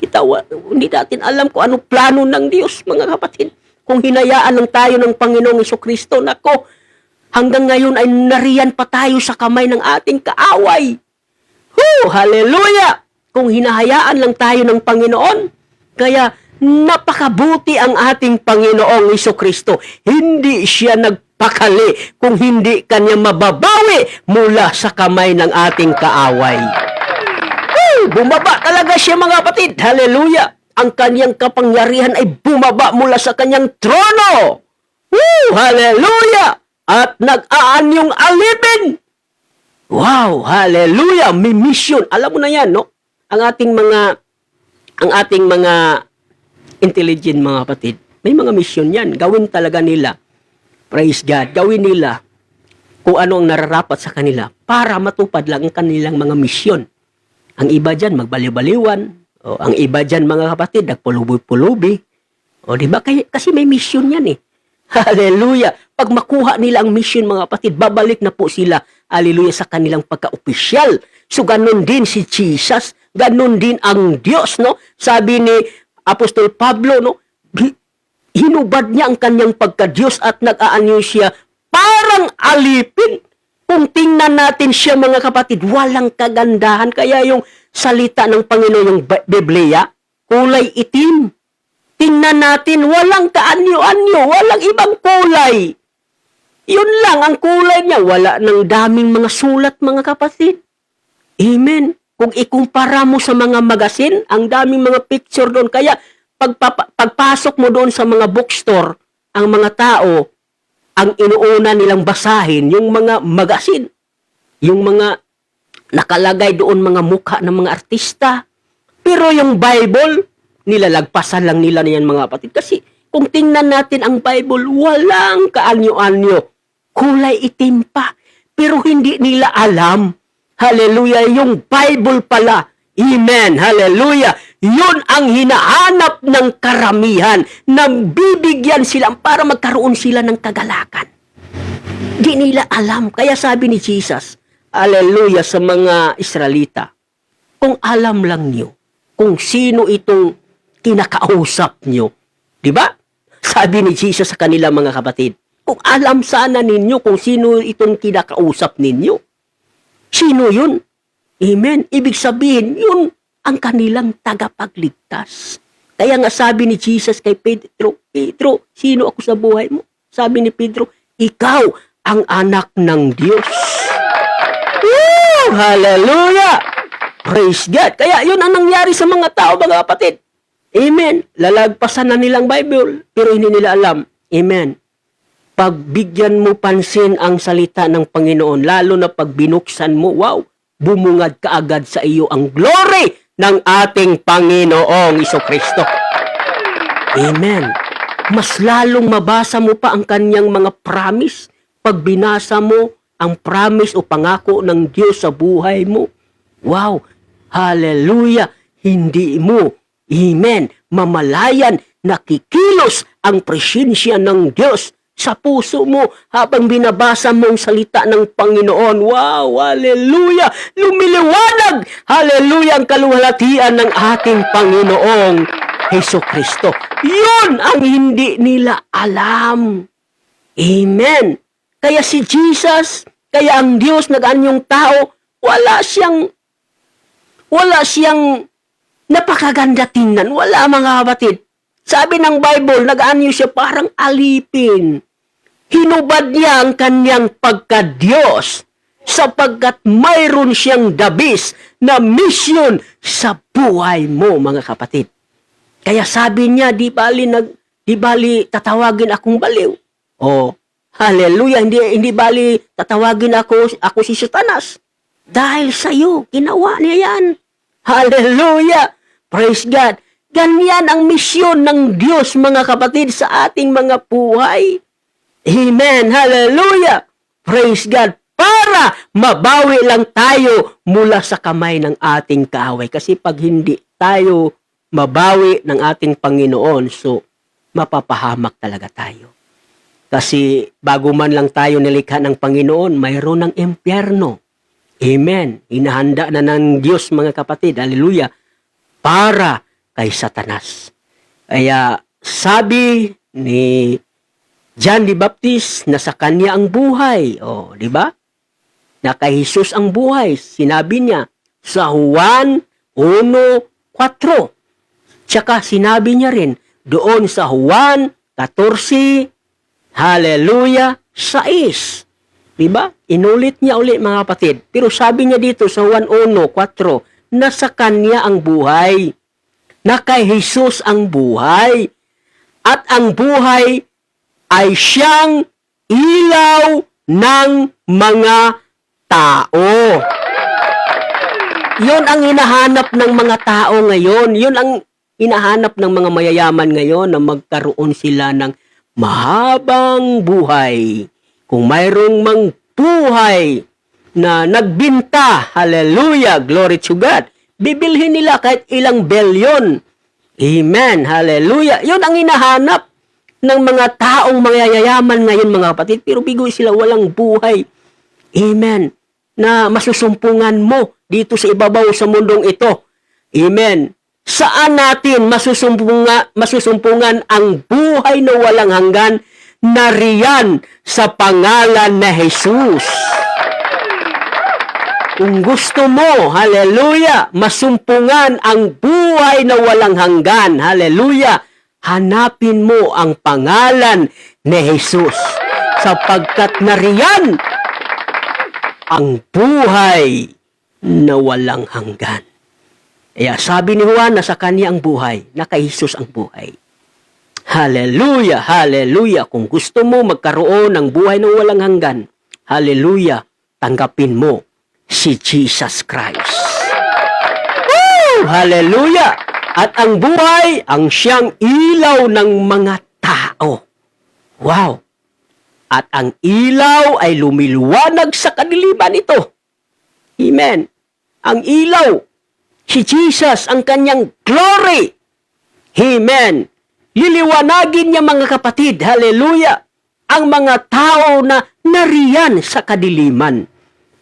Hindi natin alam kung anong plano ng Diyos mga kapatid. Kung hinayaan lang tayo ng Panginoong Jesucristo, nako, hanggang ngayon ay nariyan pa tayo sa kamay ng ating kaaway. Hallelujah! Kung hinahayaan lang tayo ng Panginoon, kaya napakabuti ang ating Panginoong Jesucristo. Hindi siya nagpakali kung hindi kanya mababawi mula sa kamay ng ating kaaway. Bumaba talaga siya mga kapatid. Hallelujah! Ang kanyang kapangyarihan ay bumaba mula sa kanyang trono. Hallelujah! At nag-aanyong alipin. Wow! Hallelujah! May mission. Alam mo na yan, no? Ang ating mga intelligent mga kapatid, may mga mission yan. Gawin talaga nila. Praise God. Gawin nila kung ano ang nararapat sa kanila para matupad lang ang kanilang mga mission. Ang iba dyan, magbaliw-baliwan. O, ang iba dyan, mga kapatid, nagpulubi-pulubi. O, diba? Kasi may mission yan eh. Hallelujah! Pag makuha nila ang mission, mga kapatid, babalik na po sila, hallelujah, sa kanilang pagka-opisyal. So, ganun din si Jesus, ganun din ang Diyos, no? Sabi ni Apostol Pablo, no? Hinubad niya ang kanyang pagka-Diyos at nag-aanyo siya parang alipin. Kung tingnan natin siya mga kapatid, walang kagandahan. Kaya yung salita ng Panginoon, yung Biblia, kulay itim. Tingnan natin, walang kaanyo-anyo, walang ibang kulay. Yun lang ang kulay niya. Wala ng daming mga sulat mga kapatid. Amen. Kung ikumpara mo sa mga magasin, ang daming mga picture doon. Kaya pagpasok mo doon sa mga bookstore, ang mga tao, ang inuuna nilang basahin, yung mga magasin, yung mga nakalagay doon mga mukha ng mga artista. Pero yung Bible, nilalagpasan lang nila niyan mga kapatid. Kasi kung tingnan natin ang Bible, walang kaanyo-anyo. Kulay itim pa. Pero hindi nila alam. Hallelujah, yung Bible pala. Amen, hallelujah. Yun ang hinahanap ng karamihan. Nang bibigyan sila para magkaroon sila ng kagalakan. Di nila alam. Kaya sabi ni Jesus, hallelujah, sa mga Israelita, kung alam lang nyo, kung sino itong kinakausap nyo. Diba? Sabi ni Jesus sa kanila mga kapatid, kung alam sana ninyo kung sino itong kinakausap ninyo. Sino yun? Amen. Ibig sabihin, yun ang kanilang tagapagligtas. Kaya nga sabi ni Jesus kay Pedro, Pedro, sino ako sa buhay mo? Sabi ni Pedro, ikaw ang anak ng Diyos. Woo! Hallelujah! Praise God. Kaya yun ang nangyari sa mga tao, mga kapatid. Amen. Lalagpasan na nilang Bible, pero hindi nila alam. Amen. Pagbigyan mo pansin ang salita ng Panginoon, lalo na pag binuksan mo, wow, bumungad kaagad sa iyo ang glory ng ating Panginoong Jesucristo. Amen. Mas lalong mabasa mo pa ang kanyang mga promise pag binasa mo ang promise o pangako ng Diyos sa buhay mo. Wow! Hallelujah! Hindi mo, amen, mamalayan, nakikilos ang presensya ng Diyos sa puso mo habang binabasa mo ang salita ng Panginoon. Wow! Hallelujah! Lumiliwanag! Hallelujah! Ang kaluwalhatian ng ating Panginoong Jesucristo. Yun ang hindi nila alam. Amen! Kaya si Jesus, kaya ang Diyos nag-anyong tao, wala siyang napakaganda tingnan. Wala mga kapatid. Sabi ng Bible, nag-anyo siya parang alipin. Hinubad niya ang kanyang pagka-Diyos sapagkat mayroon siyang dabis na misyon sa buhay mo, mga kapatid. Kaya sabi niya, di bali tatawagin akong baliw. Oh, hallelujah, hindi bali tatawagin ako si Satanas. Dahil sa iyo, ginawa niya yan. Hallelujah! Praise God! Ganyan ang misyon ng Diyos, mga kapatid, sa ating mga buhay. Amen! Hallelujah! Praise God! Para mabawi lang tayo mula sa kamay ng ating kaaway. Kasi pag hindi tayo mabawi ng ating Panginoon, so mapapahamak talaga tayo. Kasi bago man lang tayo nilikha ng Panginoon, mayroon ng impyerno. Amen. Hinahanda na ng Diyos, mga kapatid. Hallelujah. Para kay Satanas. Kaya sabi ni John the Baptist na sa kanya ang buhay. O, di ba? Na kay Jesus ang buhay. Sinabi niya sa Juan 1:4. Tsaka sinabi niya rin doon sa Juan 14, hallelujah, 6. Diba? Inulit niya ulit, mga kapatid. Pero sabi niya dito sa Juan 1:4 na sa kanya ang buhay. Na kay Jesus ang buhay. At ang buhay ay siyang ilaw ng mga tao. Yun ang hinahanap ng mga tao ngayon. Yun ang hinahanap ng mga mayayaman ngayon na magkaroon sila ng mahabang buhay. Kung mayroong mang buhay na nagbinta, hallelujah, glory to God, bibilhin nila kahit ilang bilyon. Amen, hallelujah. Yun ang hinahanap ng mga taong mayayaman ngayon, mga kapatid. Pero bigoy sila, walang buhay. Amen. Na masusumpungan mo dito sa ibabaw sa mundong ito. Amen. Saan natin masusumpungan ang buhay na walang hanggan? Nariyan sa pangalan na Jesus. Kung gusto mo, hallelujah, masumpungan ang buhay na walang hanggan, hallelujah, hanapin mo ang pangalan ni Jesus. Sapagkat nariyan ang buhay na walang hanggan. Kaya sabi ni Juan na sa kanya ang buhay, na kay Jesus ang buhay. Hallelujah, hallelujah. Kung gusto mo magkaroon ng buhay na walang hanggan, hallelujah, tanggapin mo si Jesus Christ. Woo! Hallelujah! At ang buhay, ang siyang ilaw ng mga tao. Wow! At ang ilaw ay lumiliwanag sa kadiliman ito. Amen. Ang ilaw, si Jesus, ang kanyang glory. Amen. Liliwanagin niya, mga kapatid, hallelujah, ang mga tao na nariyan sa kadiliman.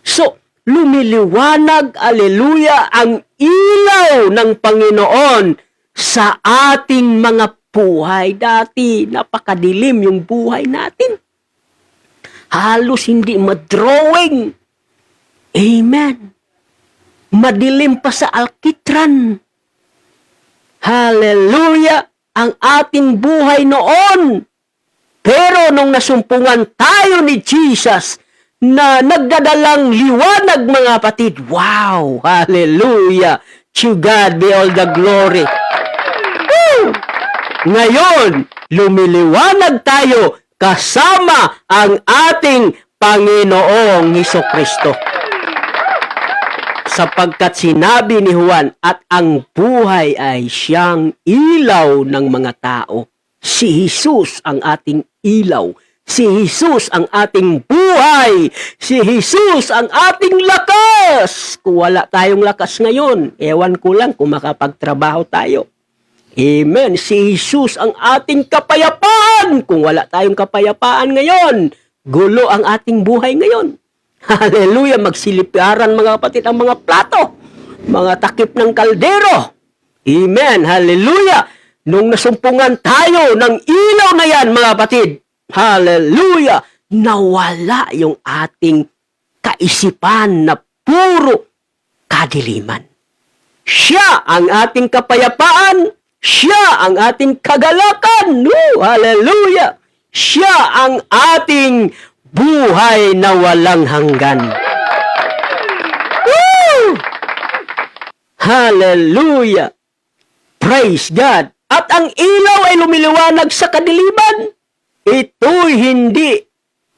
So, lumiliwanag, hallelujah, ang ilaw ng Panginoon sa ating mga buhay. Dati, napakadilim yung buhay natin. Halos hindi madrawing. Amen. Madilim pa sa alkitran. Hallelujah! Ang ating buhay noon. Pero nung nasumpungan tayo ni Jesus na nagdadalang liwanag, mga kapatid, wow! Hallelujah! To God be all the glory. Woo! Ngayon, lumiliwanag tayo kasama ang ating Panginoong Hesukristo. Sapagkat sinabi ni Juan, at ang buhay ay siyang ilaw ng mga tao. Si Jesus ang ating ilaw. Si Jesus ang ating buhay. Si Jesus ang ating lakas. Kung wala tayong lakas ngayon, ewan ko lang kung makapagtrabaho tayo. Amen. Si Jesus ang ating kapayapaan. Kung wala tayong kapayapaan ngayon, gulo ang ating buhay ngayon. Hallelujah, magsiliparan, mga kapatid, ang mga plato, mga takip ng kaldero. Amen, hallelujah. Nung nasumpungan tayo ng ilaw na yan, mga kapatid, hallelujah, nawala yung ating kaisipan na puro kadiliman. Siya ang ating kapayapaan, siya ang ating kagalakan. Hallelujah. Siya ang ating buhay na walang hanggan. Woo! Hallelujah! Praise God! At ang ilaw ay lumiliwanag sa kadiliman. Ito'y hindi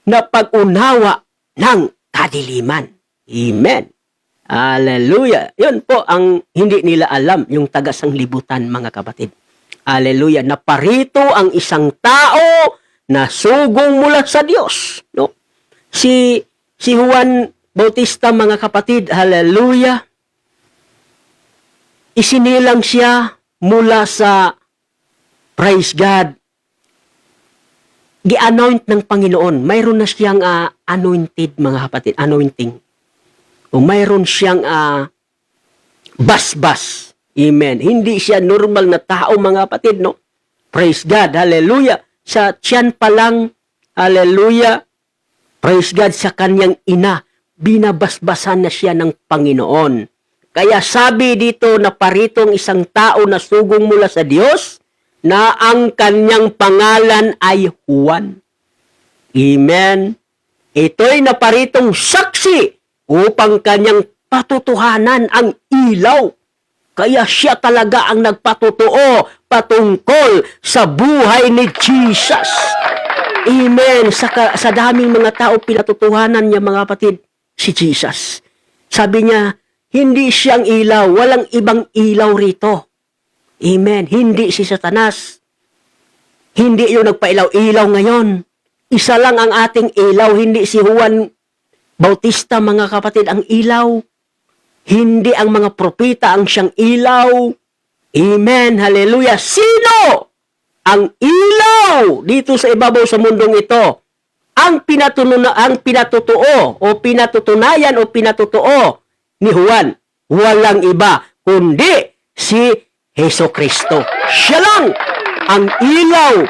na pag-unawa ng kadiliman. Amen. Hallelujah. Yun po ang hindi nila alam, yung taga-sanglibutan, mga kapatid. Hallelujah. Naparito ang isang tao na sugong mula sa Diyos. No? Si Juan Bautista, mga kapatid, hallelujah. Isinilang siya mula sa, praise God, gi-anoint ng Panginoon. Mayroon na siyang anointed, mga kapatid, anointing. O mayroon siyang basbas. Amen. Hindi siya normal na tao, mga kapatid, no? Praise God, hallelujah. Sa tiyan pa lang, hallelujah, praise God, sa kanyang ina, binabasbasan na siya ng Panginoon. Kaya sabi dito na paritong isang tao na sugong mula sa Diyos, na ang kanyang pangalan ay Juan. Amen. Ito'y naparitong saksi upang kanyang patutuhanan ang ilaw. Kaya siya talaga ang nagpatotoo patungkol sa buhay ni Jesus. Amen. Sa daming mga tao pinatutuhanan niya, mga kapatid, si Jesus. Sabi niya, hindi siyang ilaw, walang ibang ilaw rito. Amen. Hindi si Satanas. Hindi yung nagpailaw-ilaw ngayon. Isa lang ang ating ilaw, hindi si Juan Bautista, mga kapatid, ang ilaw. Hindi ang mga propeta ang siyang ilaw. Amen. Hallelujah. Sino ang ilaw dito sa ibabaw sa mundong ito? Ang pinatutuo o pinatutunayan o pinatutuo ni Juan, walang iba kundi si Hesus Kristo. Siya lang ang ilaw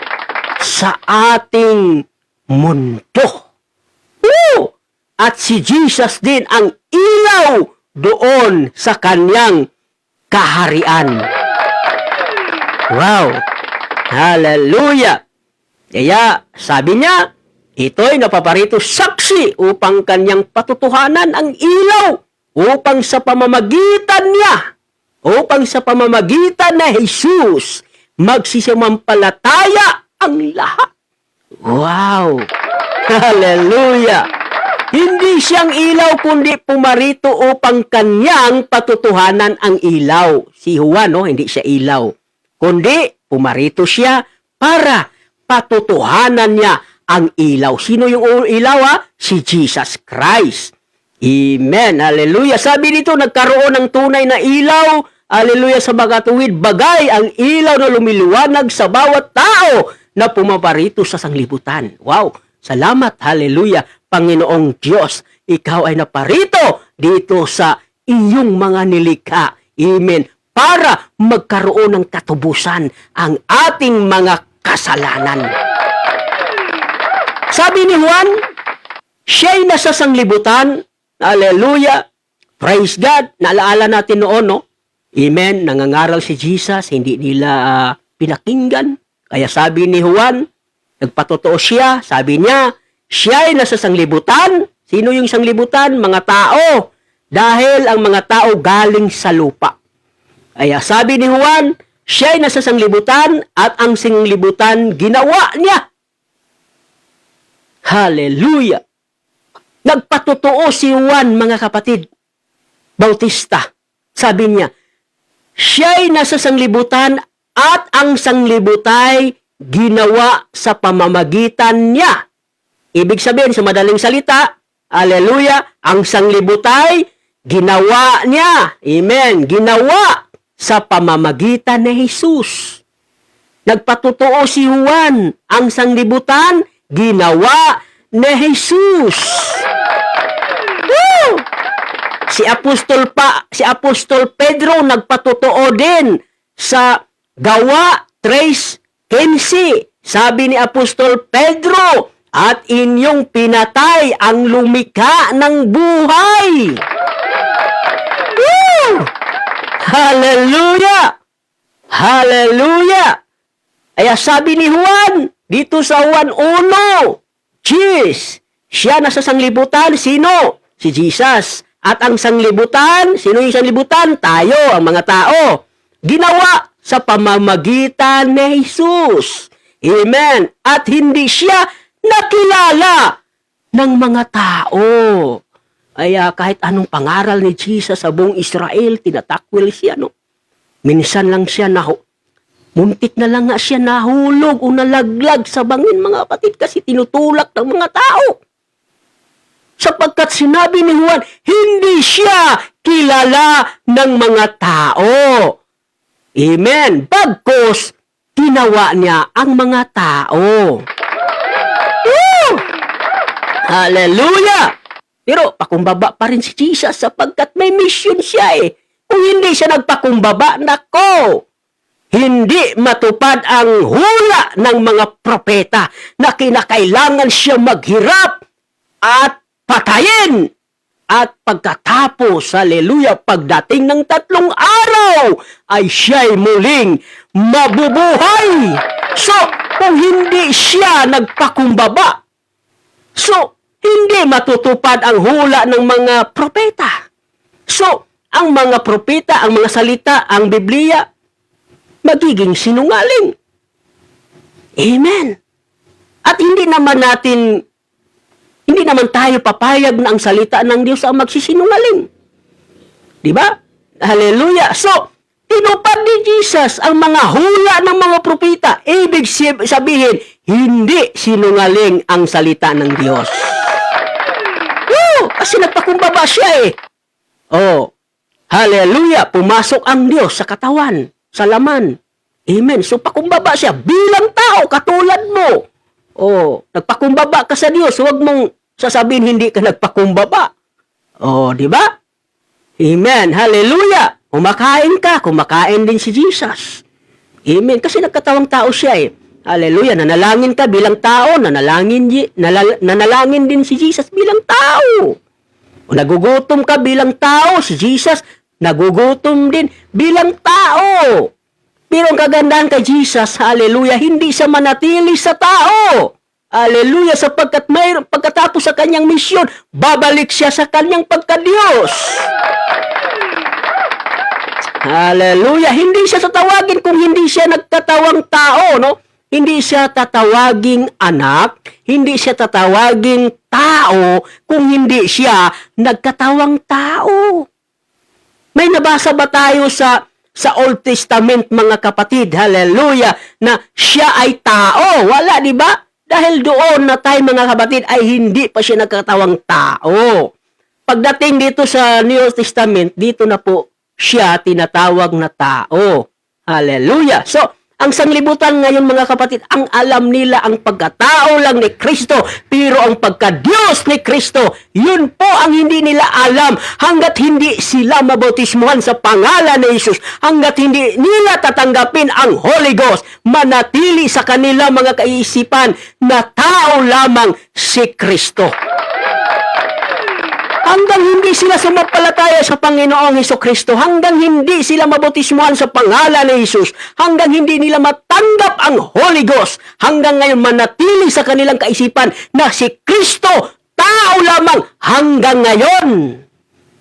sa ating mundo. At si Jesus din ang ilaw doon sa kanyang kaharian. Wow! Hallelujah! Kaya sabi niya, ito'y napaparito saksi upang kanyang patutuhanan ang ilaw, upang sa pamamagitan niya, upang sa pamamagitan na Jesus, magsisimampalataya ang lahat. Wow! Hallelujah! Hindi siyang ilaw, kundi pumarito upang kanyang patutuhanan ang ilaw. Si Juan, no? Hindi siya ilaw. Kundi pumarito siya para patutuhanan niya ang ilaw. Sino yung ilaw, Si Jesus Christ. Amen. Hallelujah. Sabi dito, nagkaroon ng tunay na ilaw. Hallelujah, sa magatuwid. Bagay ang ilaw na lumiliwanag sa bawat tao na pumaparito sa sanglibutan. Wow. Salamat. Hallelujah. Panginoong Diyos, ikaw ay naparito dito sa iyong mga nilikha. Amen. Para magkaroon ng katubusan ang ating mga kasalanan. Sabi ni Juan, siya'y nasa sanglibutan. Hallelujah. Praise God. Naalaala natin noon, no? Amen. Nangangaral si Jesus, hindi nila pinakinggan. Kaya sabi ni Juan, nagpatotoo siya, sabi niya, siya ay nasa sanglibutan. Sino yung sanglibutan? Mga tao. Dahil ang mga tao galing sa lupa. Kaya sabi ni Juan, siya ay nasa sanglibutan at ang sanglibutan ginawa niya. Hallelujah! Nagpatotoo si Juan, mga kapatid, Bautista. Sabi niya, siya ay nasa sanglibutan at ang sanglibutay ginawa sa pamamagitan niya. Ibig sabihin, sa madaling salita, hallelujah, ang sanglibutay, ginawa niya. Amen. Ginawa sa pamamagitan ni Jesus. Nagpatotoo si Juan, ang sanglibutan, ginawa ni Jesus. Woo! Si Apostol Pedro, nagpatotoo din sa Gawa 3:15. Sabi ni Apostol Pedro, at inyong pinatay ang lumikha ng buhay. Woo! Hallelujah! Hallelujah! Kaya sabi ni Juan, Dito sa 1:1, Cheers! Siya nasa sanglibutan, sino? Si Jesus. At ang sanglibutan, sino yung sanglibutan? Tayo, ang mga tao. Ginawa sa pamamagitan ni Jesus. Amen. At hindi siya nakilala ng mga tao. Ay kahit anong pangaral ni Jesus sa buong Israel, tinatakwil siya, no? Minsan lang siya muntik na lang nga siya nahulog o nalaglag sa bangin, mga kapatid, kasi tinutulak ng mga tao. Sapagkat sinabi ni Juan, hindi siya kilala ng mga tao. Amen. Bagkus, ginawa niya ang mga tao. Woo! Hallelujah! Pero pakumbaba pa rin si Jesus sapagkat may mission siya eh. Kung hindi siya nagpakumbaba, nako, hindi matupad ang hula ng mga propeta na kinakailangan siya maghirap at patayin. At pagkatapos, haleluya, pagdating ng 3 araw, ay siya'y muling mabubuhay. So, kung hindi siya nagpakumbaba, so, hindi matutupad ang hula ng mga propeta. So, ang mga propeta, ang mga salita, ang Biblia, magiging sinungaling. Amen. At hindi naman tayo papayag na ang salita ng Diyos ang magsisinungaling. Diba? Hallelujah. So, tinupad ni Jesus ang mga hula ng mga propeta. Ibig sabihin, hindi sinungaling ang salita ng Diyos. Kasi nagpakumbaba siya eh. Oh, hallelujah. Pumasok ang Diyos sa katawan, sa laman. Amen. So, pakumbaba siya bilang tao, katulad mo. Oh, nagpakumbaba ka sa Diyos. Huwag mong sasabihin hindi ka nagpakumbaba. Oh, di ba? Amen. Hallelujah. Kumakain din si Jesus. Amen. Kasi nagkatawang tao siya eh. Hallelujah. Nanalangin ka bilang tao, nanalangin din si Jesus bilang tao. O nagugutom ka bilang tao, si Jesus nagugutom din bilang tao. Pero ang kagandahan kay Jesus, hallelujah, hindi siya manatili sa tao. Hallelujah, sapagkat pagkatapos sa kanyang misyon, babalik siya sa kanyang pagka-Diyos. Hallelujah, hindi siya tatawagin kung hindi siya nagtatawang tao, no? Hindi siya tatawaging anak, hindi siya tatawaging tao kung hindi siya nagkatawang tao. May nabasa ba tayo sa Old Testament, mga kapatid, hallelujah, na siya ay tao? Wala, di ba? Dahil doon na tayo, mga kapatid, ay hindi pa siya nagkatawang tao. Pagdating dito sa New Testament, dito na po siya tinatawag na tao. Hallelujah. So, ang sanglibutan ngayon, mga kapatid, ang alam nila ang pagkatao lang ni Kristo, pero ang pagka-Diyos ni Kristo, yun po ang hindi nila alam hanggat hindi sila mabautismuhan sa pangalan ni Jesus, hanggat hindi nila tatanggapin ang Holy Ghost, manatili sa kanila mga kaisipan na tao lamang si Kristo. Hanggang hindi sila sumampalataya sa Panginoong Hesukristo, hanggang hindi sila mabautismuhan sa pangalan ni Jesus, hanggang hindi nila matanggap ang Holy Ghost, hanggang ngayon manatili sa kanilang kaisipan na si Kristo, tao lamang hanggang ngayon.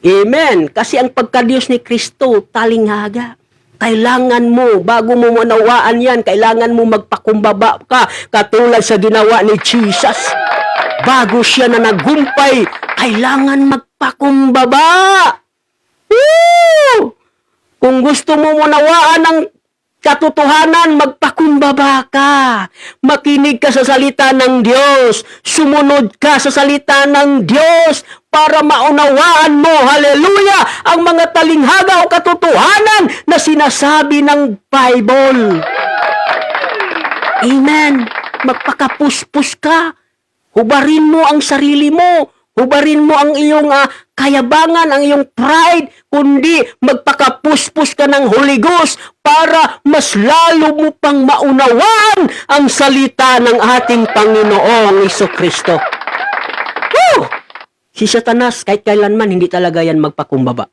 Amen. Kasi ang pagka-Diyos ni Kristo, talinghaga. Kailangan mo, bago mo manawaan yan, kailangan mo magpakumbaba ka, katulad sa ginawa ni Jesus. Bago siya na nagumpay, kailangan magpakumbaba. Woo! Kung gusto mo manawaan ng katotohanan, magpakumbaba ka. Makinig ka sa salita ng Diyos. Sumunod ka sa salita ng Diyos para maunawaan mo, hallelujah, ang mga talinghaga o katotohanan na sinasabi ng Bible. Amen. Magpakapuspos ka. Hubarin mo ang sarili mo. Hubarin mo ang iyong kayabangan, ang iyong pride, kundi magpakapuspos ka ng Holy Ghost para mas lalo mo pang maunawaan ang salita ng ating Panginoong Hesukristo. Si Satanas, kahit kailanman, hindi talaga yan magpakumbaba.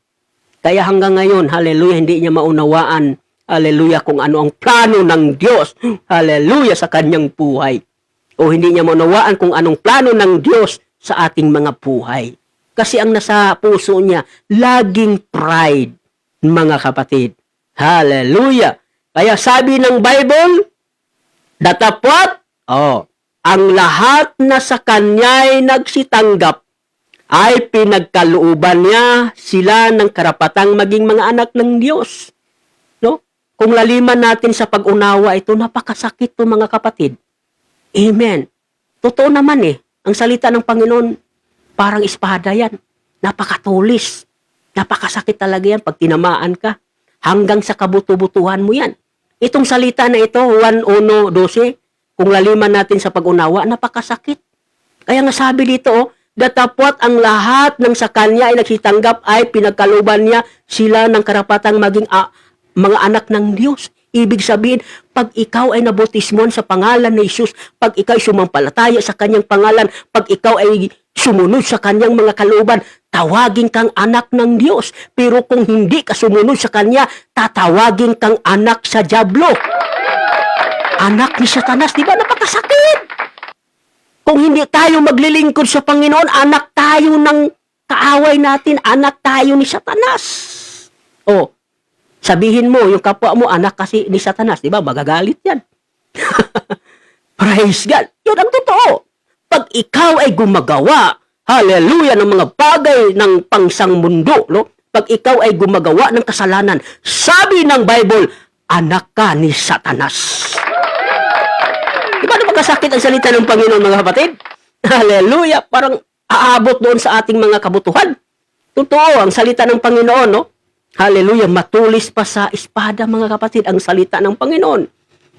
Kaya hanggang ngayon, hallelujah, hindi niya maunawaan hallelujah, kung ano ang plano ng Diyos, hallelujah, sa kanyang buhay. O hindi niya maunawaan kung anong plano ng Diyos sa ating mga buhay. Kasi ang nasa puso niya, laging pride, mga kapatid. Hallelujah. Kaya sabi ng Bible, datapwat, ang lahat na sa kanya'y nagsitanggap ay pinagkalooban niya sila ng karapatang maging mga anak ng Diyos. No? Kung laliman natin sa pag-unawa ito, napakasakit to mga kapatid. Amen. Totoo naman ang salita ng Panginoon, parang espada yan. Napakatulis. Napakasakit talaga yan pag tinamaan ka. Hanggang sa kabuto-butuhan mo yan. Itong salita na ito, 1:1-12, kung laliman natin sa pag-unawa, napakasakit. Kaya nga sabi dito, datapwat ang lahat ng sa kanya ay nagsitanggap ay pinagkaluban niya sila ng karapatang maging mga anak ng Diyos. Ibig sabihin, pag ikaw ay nabotismon sa pangalan ni Jesus, pag ikaw ay sumampalataya sa kanyang pangalan, pag ikaw ay sumunod sa kanyang mga kalooban, tawagin kang anak ng Diyos. Pero kung hindi ka sumunod sa kanya, tatawagin kang anak sa dyablo. Anak ni Satanas, di ba? Napakasakit. Kung hindi tayo maglilingkod sa Panginoon, anak tayo ng kaaway natin, anak tayo ni Satanas. Sabihin mo, yung kapwa mo, anak kasi ni Satanas, di ba? Magagalit yan. Praise God. Yun ang totoo. Pag ikaw ay gumagawa, hallelujah, ng mga bagay ng pangsang mundo, no? Pag ikaw ay gumagawa ng kasalanan, sabi ng Bible, anak ka ni Satanas. Di ba napakasakit ang salita ng Panginoon, mga kapatid? Hallelujah. Parang aabot doon sa ating mga kabutuhan. Totoo, ang salita ng Panginoon, no? Hallelujah, matulis pa sa espada, mga kapatid, ang salita ng Panginoon.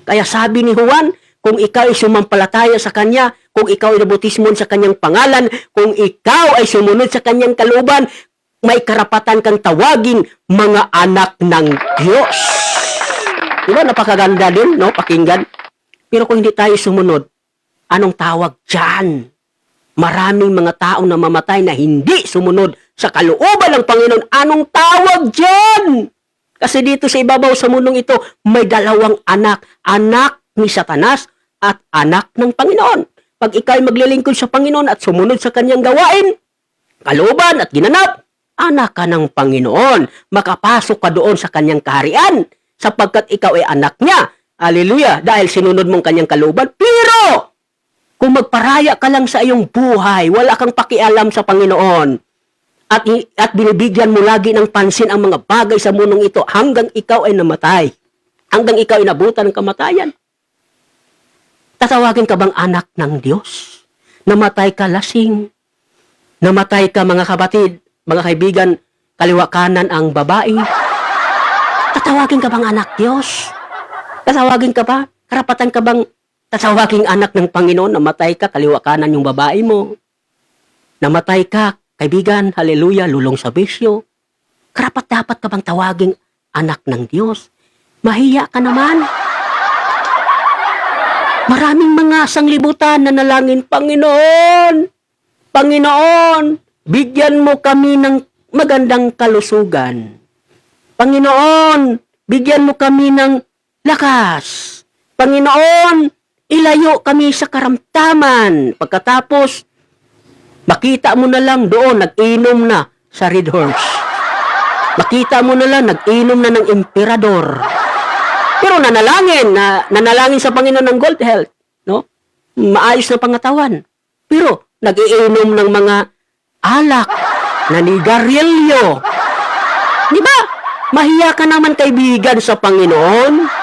Kaya sabi ni Juan, kung ikaw ay sumampalataya sa Kanya, kung ikaw ay nabotismon sa Kanyang pangalan, kung ikaw ay sumunod sa Kanyang kalooban, may karapatan kang tawagin mga anak ng Diyos. Diba, napakaganda din, no? Pakinggan. Pero kung hindi tayo sumunod, anong tawag dyan? Maraming mga taong namamatay na hindi sumunod sa kalooban ng Panginoon. Anong tawag dyan? Kasi dito sa ibabaw sa mundong ito, may dalawang anak. Anak ni Satanas at anak ng Panginoon. Pag ikaw ay maglilingkod sa Panginoon at sumunod sa kanyang gawain, kalooban at ginanap, anak ka ng Panginoon. Makapasok ka doon sa kanyang kaharian sapagkat ikaw ay anak niya. Hallelujah! Dahil sinunod mong kanyang kalooban. Pero, kung magparaya ka lang sa iyong buhay, wala kang pakialam sa Panginoon, at binibigyan mo lagi ng pansin ang mga bagay sa mundong ito hanggang ikaw ay namatay, hanggang ikaw ay nabutan ng kamatayan, tatawagin ka bang anak ng Diyos? Namatay ka lasing, namatay ka mga kapatid, mga kaibigan, kaliwa kanan ang babae, tatawagin ka bang anak Diyos? Tatawagin ka ba? Karapatan ka bang tatawaging anak ng Panginoon? Namatay ka, kaliwa kanan yung babae mo. Namatay ka, kaibigan, hallelujah, lulong sa bisyo. Karapat-dapat ka bang tawaging anak ng Diyos? Mahiya ka naman. Maraming mga sanglibutan na nalangin, Panginoon, Panginoon, bigyan mo kami ng magandang kalusugan. Panginoon, bigyan mo kami ng lakas. Panginoon, ilayo kami sa karamdaman. Pagkatapos, makita mo na lang doon, nag-inom na sa Red Horse. Makita mo na lang, nag-inom na ng emperador. Pero nanalangin sa Panginoon ng gold health, no? Maayos na pangatawan. Pero, nag-iinom ng mga alak, nanigarilyo. Di ba? Mahiya ka naman, kaibigan, sa Panginoon.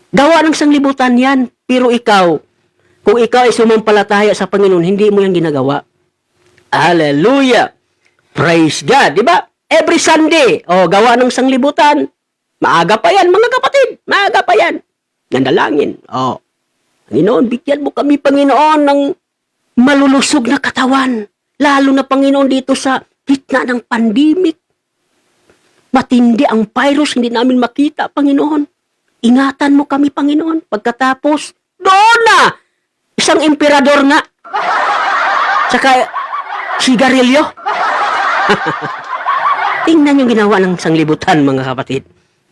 Gawa ng sanglibutan yan. Pero ikaw, kung ikaw ay sumampalataya sa Panginoon, hindi mo yan ginagawa. Hallelujah! Praise God! Diba? Every Sunday, gawa ng sanglibutan. Maaga pa yan, mga kapatid. Maaga pa yan. Nandalangin. Panginoon, bigyan mo kami, Panginoon, ng malulusog na katawan. Lalo na, Panginoon, dito sa gitna ng pandemic. Matindi ang virus, hindi namin makita, Panginoon. Ingatan mo kami, Panginoon. Pagkatapos, doon na! Isang emperador nga. Saka, sigarilyo. Tingnan yung ginawa ng sanglibutan, mga kapatid.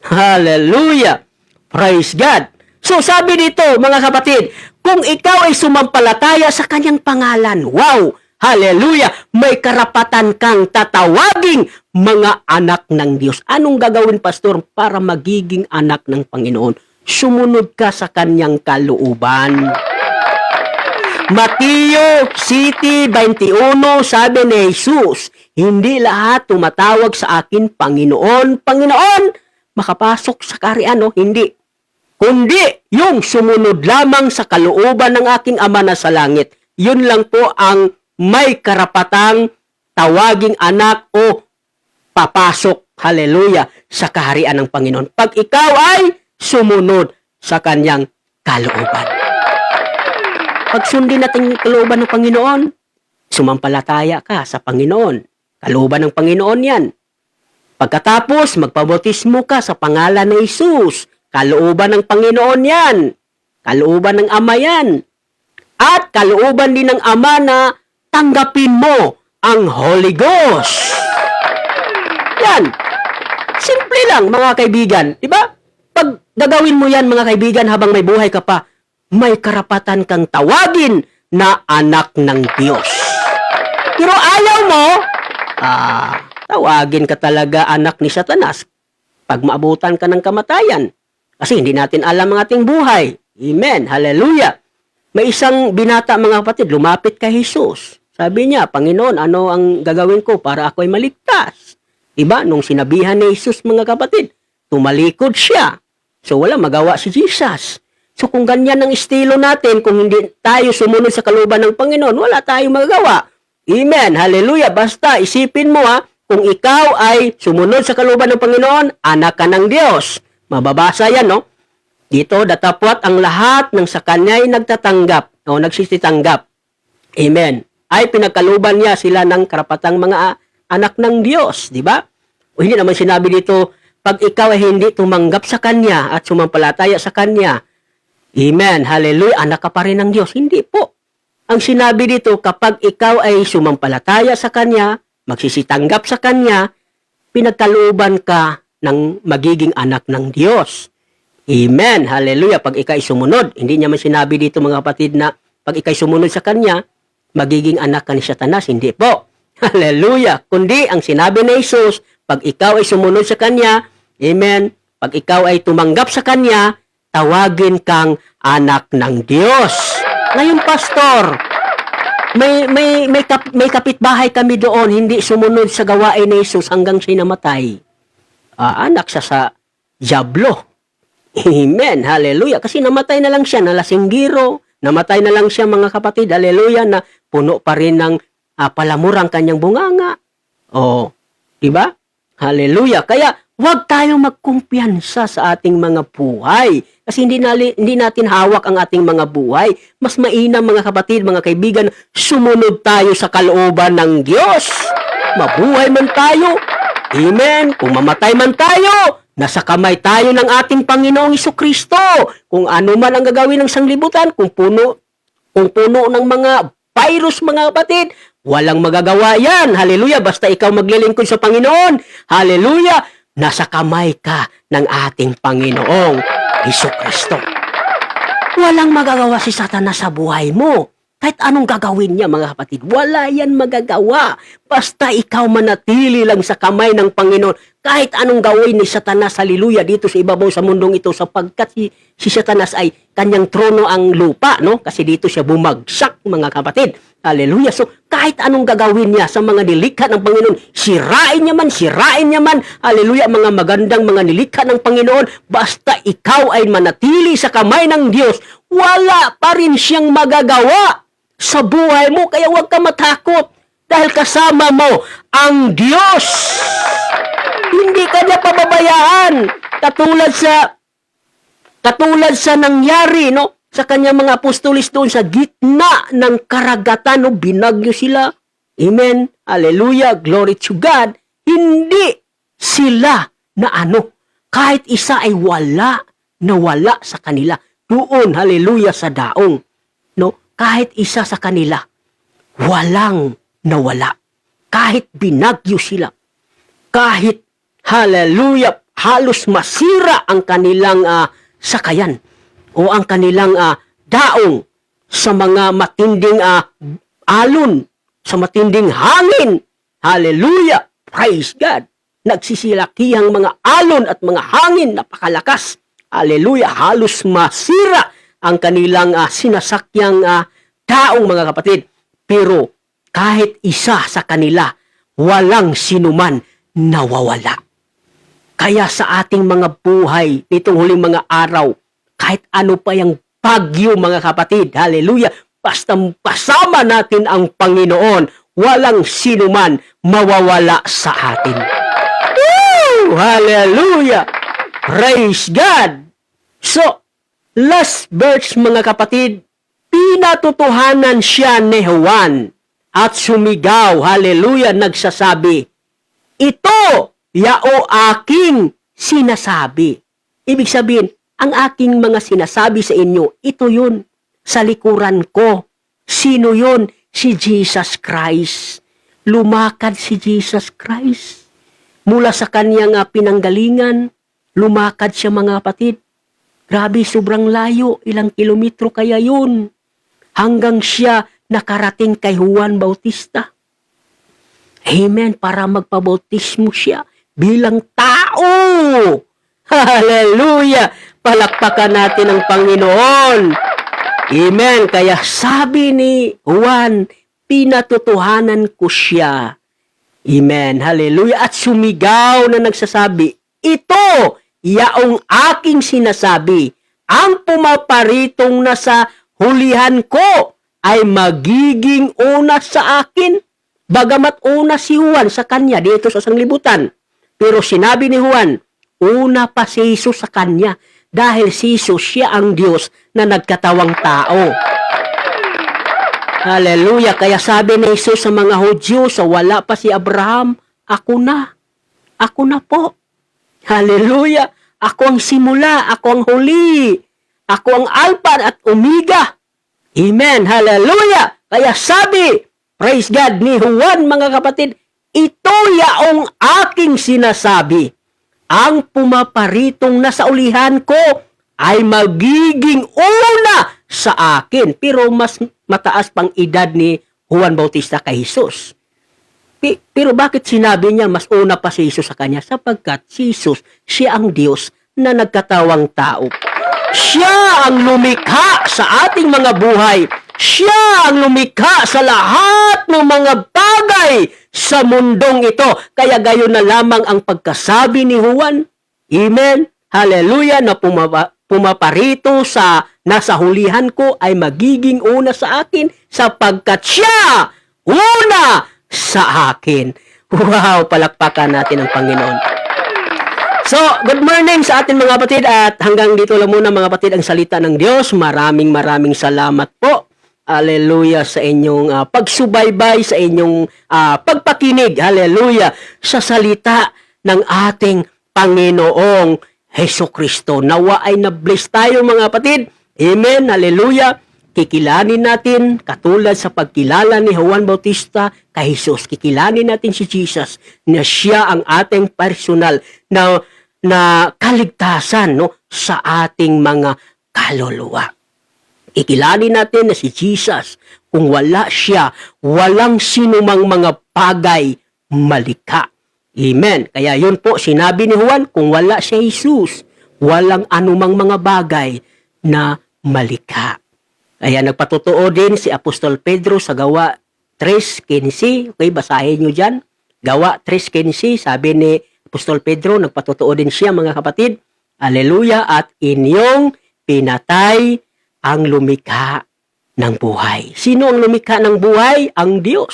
Hallelujah! Praise God! So sabi dito, mga kapatid, kung ikaw ay sumampalataya sa kanyang pangalan, wow! Hallelujah! May karapatan kang tatawaging mga anak ng Diyos. Anong gagawin, Pastor, para magiging anak ng Panginoon? Sumunod ka sa kanyang kalooban. Mateo City 21, sabi ni Jesus, hindi lahat tumatawag sa akin, Panginoon, Panginoon, makapasok sa kaharian, no? Hindi. Kundi yung sumunod lamang sa kalooban ng aking Ama na sa langit. Yun lang po ang may karapatang tawaging anak o papasok, hallelujah, sa kaharian ng Panginoon. Pag ikaw ay sumunod sa kanyang kalooban. Pag sundin natin yung kalooban ng Panginoon, sumampalataya ka sa Panginoon. Kalooban ng Panginoon yan. Pagkatapos, magpabautismo ka sa pangalan ni Jesus. Kalooban ng Panginoon yan. Kalooban ng Ama yan. At kalooban din ng Ama na tanggapin mo ang Holy Ghost. Yan. Simple lang, mga kaibigan. Diba? Pag gagawin mo yan, mga kaibigan, habang may buhay ka pa, may karapatan kang tawagin na anak ng Diyos. Pero ayaw mo, tawagin ka talaga anak ni Satanas pag maabutan ka ng kamatayan. Kasi hindi natin alam ang ating buhay. Amen. Hallelujah. May isang binata, mga kapatid, lumapit kay Jesus. Sabi niya, Panginoon, ano ang gagawin ko para ako ay maligtas? Diba? Nung sinabihan ni Jesus, mga kapatid, tumalikod siya. So, wala magawa si Jesus. So, kung ganyan ang estilo natin, kung hindi tayo sumunod sa kalooban ng Panginoon, wala tayong magagawa. Amen. Hallelujah. Basta, isipin mo kung ikaw ay sumunod sa kalooban ng Panginoon, anak ka ng Diyos. Mababasa yan, no? Dito, datapwat ang lahat ng sa kanya'y nagtatanggap o nagsisitanggap. Amen. Ay pinagkalooban niya sila ng karapatang mga anak ng Diyos, di ba? O hindi naman sinabi dito, pag ikaw ay hindi tumanggap sa Kanya at sumampalataya sa Kanya, amen, hallelujah, anak ka pa rin ng Diyos. Hindi po. Ang sinabi dito, kapag ikaw ay sumampalataya sa Kanya, magsisitanggap sa Kanya, pinagkalooban ka ng magiging anak ng Diyos. Amen. Hallelujah. Pag ikay sumunod, hindi niya man sinabi dito, mga kapatid, na pag ikay sumunod sa Kanya, magiging anak ka ni Satanas. Hindi po. Hallelujah. Kundi ang sinabi ni Jesus, pag ikaw ay sumunod sa Kanya, amen, pag ikaw ay tumanggap sa Kanya, tawagin kang anak ng Diyos. Ngayon, Pastor, may kapitbahay kami doon, hindi sumunod sa gawain ni Jesus hanggang siya namatay. Anak siya sa Diablo. Amen. Hallelujah. Kasi namatay na lang siya, nalasinggiro. Namatay na lang siya, mga kapatid. Hallelujah. Na puno pa rin ng palamurang kanyang bunganga. Diba? Hallelujah. Kaya, huwag tayong magkumpiyansa sa ating mga buhay. Kasi hindi natin hawak ang ating mga buhay. Mas mainam, mga kapatid, mga kaibigan, sumunod tayo sa kalooban ng Diyos. Mabuhay man tayo. Amen. Kung mamatay man tayo, nasa kamay tayo ng ating Panginoong Jesucristo. Kung ano man ang gagawin ng sanglibutan, kung puno ng mga virus, mga kapatid, walang magagawa yan. Hallelujah. Basta ikaw maglilingkod sa Panginoon. Hallelujah. Nasa kamay ka ng ating Panginoong Jesucristo. Walang magagawa si Satanas sa buhay mo. Kahit anong gagawin niya, mga kapatid, wala yan magagawa. Basta ikaw manatili lang sa kamay ng Panginoon. Kahit anong gawin ni Satanas, hallelujah, dito sa ibabaw sa mundong ito, sapagkat si Satanas ay kanyang trono ang lupa, no? Kasi dito siya bumagsak, mga kapatid. Hallelujah. So, kahit anong gagawin niya sa mga nilikha ng Panginoon, sirain niya man, hallelujah, mga magandang mga nilikha ng Panginoon, basta ikaw ay manatili sa kamay ng Diyos, wala pa rin siyang magagawa sa buhay mo. Kaya huwag ka matakot dahil kasama mo ang Diyos. Hindi ka niya pababayaan. Katulad sa nangyari, no, sa kanyang mga apostolis doon sa gitna ng karagatan, no, binagyo sila. Amen. Hallelujah. Glory to God. Hindi sila kahit isa ay nawala sa kanila. Doon, hallelujah, sa daong. No? Kahit isa sa kanila, walang nawala. Kahit binagyo sila. kahit, hallelujah, halos masira ang kanilang sakayan o ang kanilang daong sa mga matinding alon, sa matinding hangin. Hallelujah! Praise God! Nagsisilakihang mga alon at mga hangin, napakalakas. Hallelujah! Halos masira ang kanilang sinasakyang daong, mga kapatid. Pero kahit isa sa kanila, walang sinuman nawawala. Kaya sa ating mga buhay, nitong huling mga araw, kahit ano pa yung bagyo, mga kapatid, hallelujah, basta pasama natin ang Panginoon, walang sinuman mawawala sa atin. Woo! Hallelujah! Praise God! So, last verse, mga kapatid, pinatotohanan siya ni Juan at sumigaw, hallelujah, nagsasabi, ito, yao aking sinasabi. Ibig sabihin, ang aking mga sinasabi sa inyo, ito yun, sa likuran ko. Sino yun? Si Jesus Christ. Lumakad si Jesus Christ. Mula sa kanyang pinanggalingan, lumakad siya, mga kapatid. Grabe, sobrang layo, ilang kilometro kaya yun. Hanggang siya nakarating kay Juan Bautista. Amen, para magpabautismo siya bilang tao. Hallelujah! Palakpakan natin ang Panginoon. Amen. Kaya sabi ni Juan, pinatotohanan ko siya. Amen. Hallelujah. At sumigaw na nagsasabi, ito, yaong aking sinasabi, ang pumaparitong nasa hulihan ko ay magiging una sa akin. Bagamat una si Juan sa kanya dito sa sanglibutan. Pero sinabi ni Juan, una pa si Jesus sa kanya. Dahil si Jesus, siya ang Diyos na nagkatawang tao. Hallelujah. Kaya sabi ni Jesus sa mga Hudyo, sa wala pa si Abraham, ako na. Ako na po. Hallelujah. Ako ang simula, ako ang huli. Ako ang Alpha at Omega. Amen. Hallelujah. Kaya sabi, praise God, ni Juan, mga kapatid, ito yaong aking sinasabi. Ang pumaparitong nasa ulihan ko ay magiging una sa akin. Pero mas mataas pang edad ni Juan Bautista kay Jesus. Pero bakit sinabi niya mas una pa si Jesus sa kanya? Sapagkat si Jesus, siya ang Diyos na nagkatawang tao. Siya ang lumikha sa ating mga buhay. Siya ang lumikha sa lahat ng mga bagay sa mundong ito. Kaya gayon na lamang ang pagkasabi ni Juan. Amen. Hallelujah. Na pumaparito sa nasa hulihan ko ay magiging una sa akin sapagkat siya una sa akin. Wow, palakpakan natin ang Panginoon. So, good morning sa atin mga kapatid at hanggang dito lang muna mga kapatid ang salita ng Diyos. Maraming salamat po. Hallelujah sa inyong pagsubaybay, sa inyong pagpakinig. Hallelujah sa salita ng ating Panginoong Hesukristo. Nawa ay na-bless tayo mga kapatid. Amen. Hallelujah. Kikilanin natin katulad sa pagkilala ni Juan Bautista kay Jesus. Kikilanin natin si Jesus na siya ang ating personal na kaligtasan sa ating mga kaluluwa. Ikilanin natin na si Jesus, kung wala siya, walang sinumang mga bagay malikha. Amen. Kaya yun po, sinabi ni Juan, kung wala si Jesus, walang anumang mga bagay na malikha. Kaya nagpatotoo din si Apostol Pedro sa Gawa 3:15. Okay, basahin nyo dyan. Gawa 3:15, sabi ni Apostol Pedro, nagpatotoo din siya mga kapatid. Hallelujah. At inyong pinatay ang lumikha ng buhay. Sino ang lumikha ng buhay? Ang Diyos.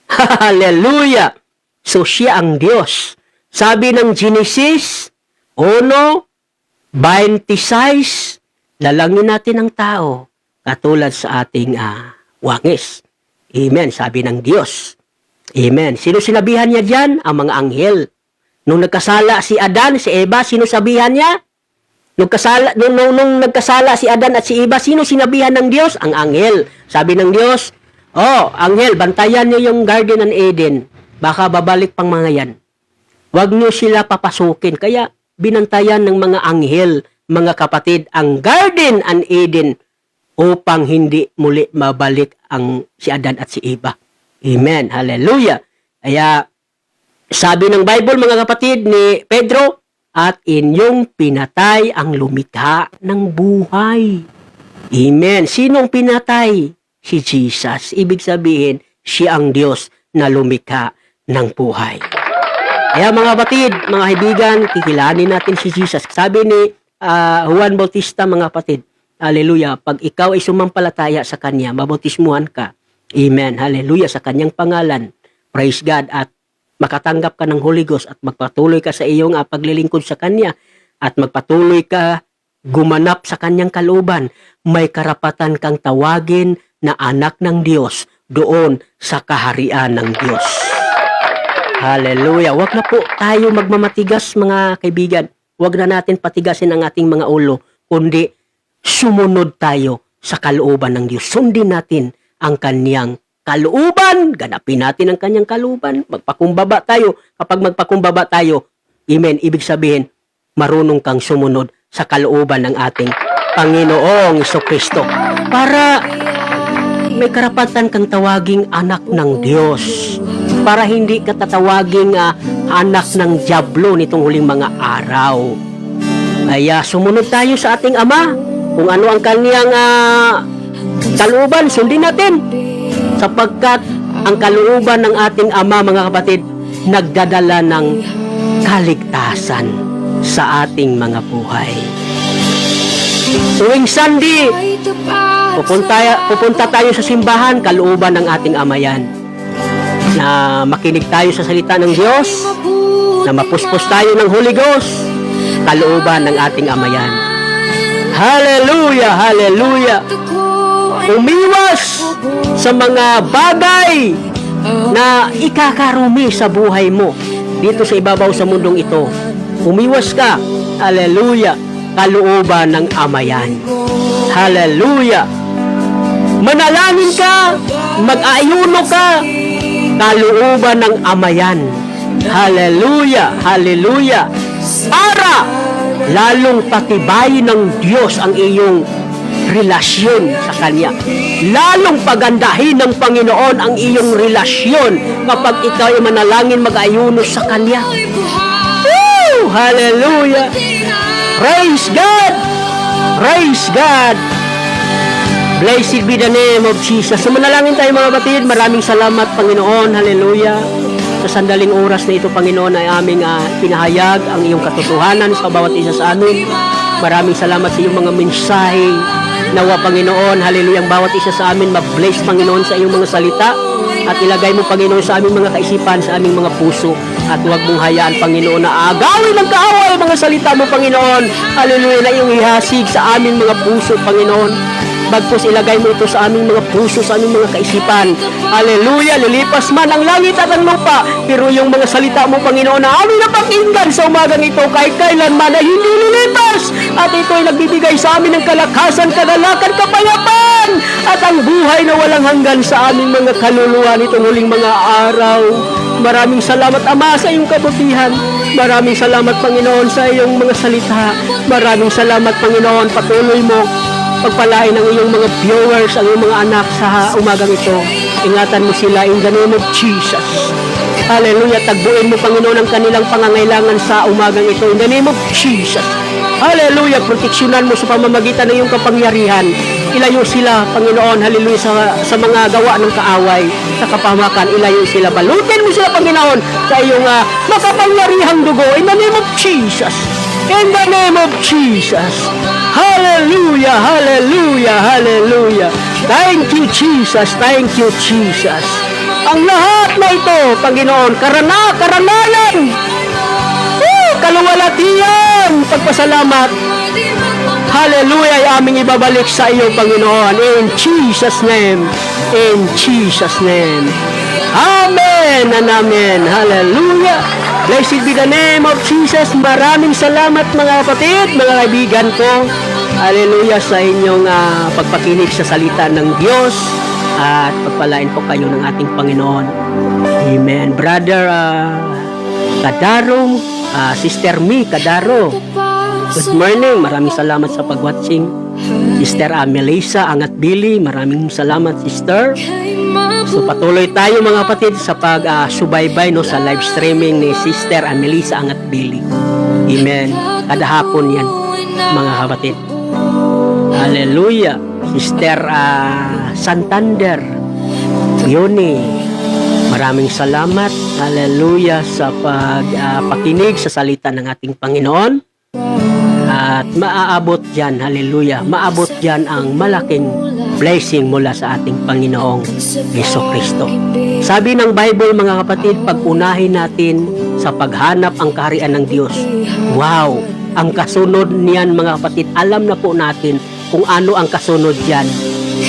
Hallelujah! So, siya ang Diyos. Sabi ng Genesis 1:26, lalangin natin ang tao katulad sa ating wangis. Amen. Sabi ng Diyos. Amen. Sino sinabihan niya dyan? Ang mga anghel. Nung nagkasala si Adan, si Eva, sino sabihan niya? Nung nagkasala si Adan at si Eva, sino sinabihan ng Diyos? Ang anghel. Sabi ng Diyos, anghel, bantayan niyo yung Garden ng Eden. Baka babalik pang mga yan. Huwag nyo sila papasukin. Kaya binantayan ng mga anghel, mga kapatid, ang Garden and Eden upang hindi muli mabalik si Adan at si Eva. Amen. Hallelujah. Kaya sabi ng Bible, mga kapatid, ni Pedro, at inyong pinatay ang lumikha ng buhay. Amen. Sinong pinatay? Si Jesus. Ibig sabihin, siya ang Diyos na lumikha ng buhay. Kaya mga kapatid, mga kaibigan, kikilanin natin si Jesus. Sabi ni Juan Bautista, mga kapatid, hallelujah, pag ikaw ay sumampalataya sa Kanya, mabautismuhan ka. Amen. Hallelujah, sa Kanyang pangalan. Praise God. At makatanggap ka ng Holy Ghost at magpatuloy ka sa iyong paglilingkod sa Kanya at magpatuloy ka gumanap sa Kanyang kalooban, may karapatan kang tawagin na anak ng Diyos doon sa kaharian ng Diyos. Hallelujah. Huwag na po tayo magmamatigas, mga kaibigan. Huwag na natin patigasin ang ating mga ulo, kundi sumunod tayo sa kalooban ng Diyos. Sundin natin ang Kanyang kalooban. Ganapin natin ang Kanyang kalooban. Magpakumbaba tayo. Kapag magpakumbaba tayo, amen, ibig sabihin, marunong kang sumunod sa kalooban ng ating Panginoong Jesucristo. Para may karapatan kang tawaging anak ng Diyos. Para hindi ka tatawaging anak ng dyablo nitong huling mga araw. Kaya sumunod tayo sa ating Ama. Kung ano ang Kanyang kalooban, sundin natin. Sapagkat ang kalooban ng ating Ama, mga kapatid, nagdadala ng kaligtasan sa ating mga buhay. Tuwing Sunday, pupunta tayo sa simbahan, kalooban ng ating Ama yan. Na makinig tayo sa salita ng Diyos, na mapuspos tayo ng Holy Ghost, kalooban ng ating Ama yan. Hallelujah! Hallelujah! Umiwas sa mga bagay na ikakarumi sa buhay mo dito sa ibabaw sa mundong ito. Umiwas ka. Hallelujah! Kalooban ng Ama yan. Hallelujah! Manalangin ka, mag-ayuno ka, kalooban ng Ama yan. Hallelujah! Hallelujah! Para lalong patibayin ng Diyos ang iyong relasyon sa Kanya. Lalong pagandahin ng Panginoon ang iyong relasyon kapag ikaw ay manalangin, mag-ayuno sa Kanya. Woo! Hallelujah! Praise God! Praise God! Blessed be the name of Jesus. So manalangin tayo, mga kapatid. Maraming salamat, Panginoon. Hallelujah. Sa sandaling oras na ito, Panginoon, ay aming pinahayag ang iyong katotohanan sa bawat isa sa amin. Maraming salamat sa iyong mga mensahe. Nawa, Panginoon, hallelujah, ang bawat isa sa amin ma-bless, Panginoon, sa iyong mga salita. At ilagay mo, Panginoon, sa aming mga kaisipan, sa aming mga puso. At huwag mong hayaan, Panginoon, na agawin ng kaaway mga salita mo, Panginoon. Hallelujah, na iyong ihasig sa aming mga puso, Panginoon. Bagpos ilagay mo ito sa aming mga puso, sa aming mga kaisipan. Hallelujah! Lilipas man ang langit at ang lupa, pero yung mga salita mo, Panginoon, na aming napakinggan sa umagang ito, kahit kailanman ay hindi lilipas. At ito ay nagbibigay sa amin ng kalakasan, kagalakan, kapayapaan, at ang buhay na walang hanggan sa aming mga kaluluwa nitong huling mga araw. Maraming salamat, Ama, sa iyong kabutihan. Maraming salamat, Panginoon, sa iyong mga salita. Maraming salamat, Panginoon, patuloy mo pagpalain ang iyong mga viewers, ang iyong mga anak sa umagang ito. Ingatan mo sila in the name of Jesus. Hallelujah. Tagbuin mo, Panginoon, ang kanilang pangangailangan sa umagang ito in the name of Jesus. Hallelujah. Proteksyonan mo sa pamamagitan ng iyong kapangyarihan. Ilayo sila, Panginoon, hallelujah, sa mga gawa ng kaaway, sa kapamakan. Ilayo sila. Balutin mo sila, Panginoon, sa iyong makapangyarihang dugo in the name of Jesus. In the name of Jesus. Hallelujah, hallelujah, hallelujah. Thank you, Jesus. Thank you, Jesus. Ang lahat na ito, Panginoon, karanayan, kaluwalhatian, pagpasalamat, hallelujah, ay aming ibabalik sa iyo, Panginoon. In Jesus' name. In Jesus' name. Amen and amen. Hallelujah. Blessed be the name of Jesus. Maraming salamat, mga kapatid, mga kaibigan ko. Hallelujah sa inyong pagpakinig sa salita ng Diyos. At pagpalain po kayo ng ating Panginoon. Amen. Brother Kadaro, Sister Mi Kadaro. Good morning, maraming salamat sa pag-watching. Sister Melissa Angat Billy, maraming salamat sister. So patuloy tayo mga kapatid sa pag-subaybay no, sa live streaming ni Sister Melissa Angat Billy. Amen. Kada hapon yan mga kapatid. Hallelujah. Sister Santander Yoni, maraming salamat. Hallelujah sa pakinig sa salita ng ating Panginoon. At maaabot dyan, hallelujah, maabot dyan ang malaking blessing mula sa ating Panginoong Jesucristo. Sabi ng Bible mga kapatid, pag-unahin natin sa paghanap ang kaharian ng Diyos. Wow! Ang kasunod niyan mga kapatid, alam na po natin kung ano ang kasunod diyan.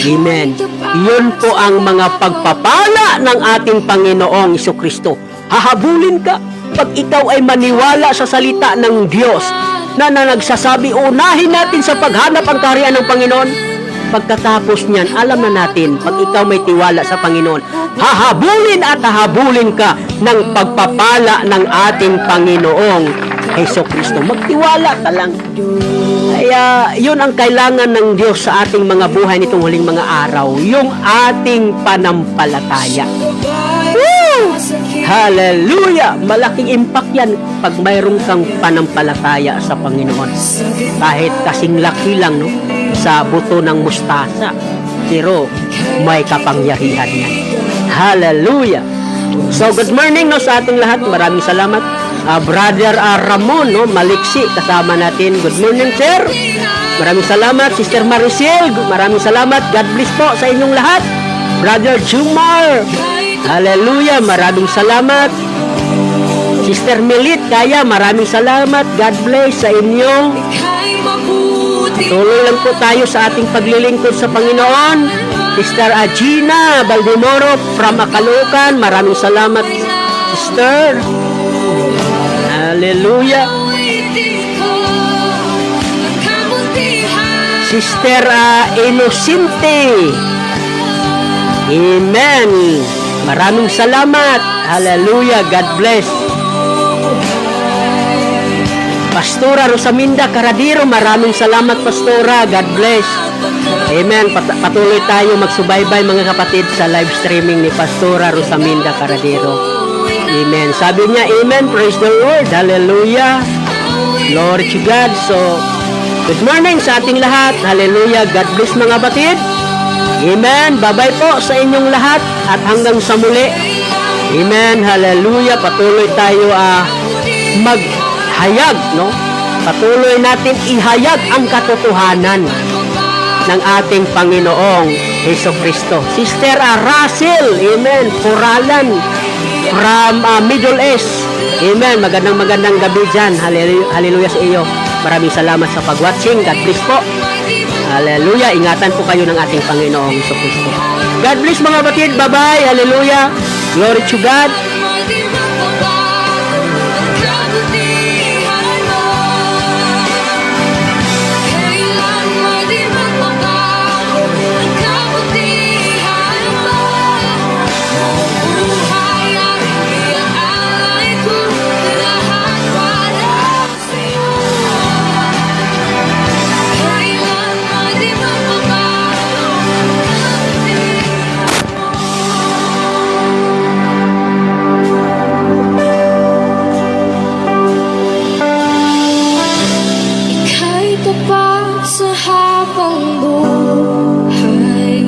Amen. Iyon po ang mga pagpapala ng ating Panginoong Jesucristo. Hahabulin ka pag ikaw ay maniwala sa salita ng Diyos na nagsasabi, unahin natin sa paghanap ang kaharian ng Panginoon. Pagkatapos niyan, alam na natin, pag ikaw may tiwala sa Panginoon, hahabulin at hahabulin ka ng pagpapala ng ating Panginoong Jesucristo. Magtiwala ka lang. Kaya yun ang kailangan ng Diyos sa ating mga buhay nitong huling mga araw, yung ating panampalataya. Woo! Hallelujah! Malaking impact yan pag mayroong kang panampalataya sa Panginoon. Kahit kasing laki lang no, sa buto ng mustasa, pero may kapangyarihan yan. Hallelujah! So good morning no, sa ating lahat. Maraming salamat. Brother Ramon no, Maliksi kasama natin. Good morning sir. Maraming salamat. Sister Maricel, maraming salamat. God bless po sa inyong lahat. Brother Jumar, hallelujah, maraming salamat. Sister Melit Kaya, maraming salamat. God bless sa inyo. Tuloy lang po tayo sa ating paglilingkod sa Panginoon. Sister Gina Baldemoro from Caloocan, maraming salamat sister. Hallelujah. Sister Inosente, amen. Maraming salamat. Hallelujah. God bless. Pastora Rosaminda Caradero, maraming salamat Pastora. God bless. Amen. Patuloy tayo magsubaybay mga kapatid sa live streaming ni Pastora Rosaminda Caradero. Amen. Sabi niya, amen. Praise the Lord. Hallelujah. Glory to God. So, good morning sa ating lahat. Hallelujah. God bless mga kapatid. Amen. Bye-bye po sa inyong lahat at hanggang sa muli. Amen. Hallelujah. Patuloy tayo maghayag, no? Patuloy natin ihayag ang katotohanan ng ating Panginoong Jesucristo. Sister Russell, amen. Puralan from Middle East. Amen. Magandang gabi dyan. Hallelujah sa iyo. Maraming salamat sa pag-watching. God bless po. Hallelujah. Ingatan po kayo ng ating Panginoong Jesucristo. God bless mga batid. Bye-bye. Hallelujah. Glory to God. Sa habang buhay,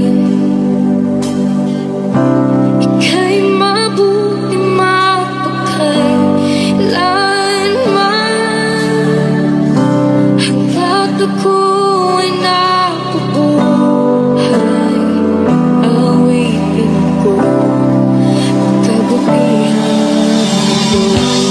ika'y mabuti mapagkailanman. Hanggat ako'y nabubuhay, awitin ko ang kabutihan ng Diyos.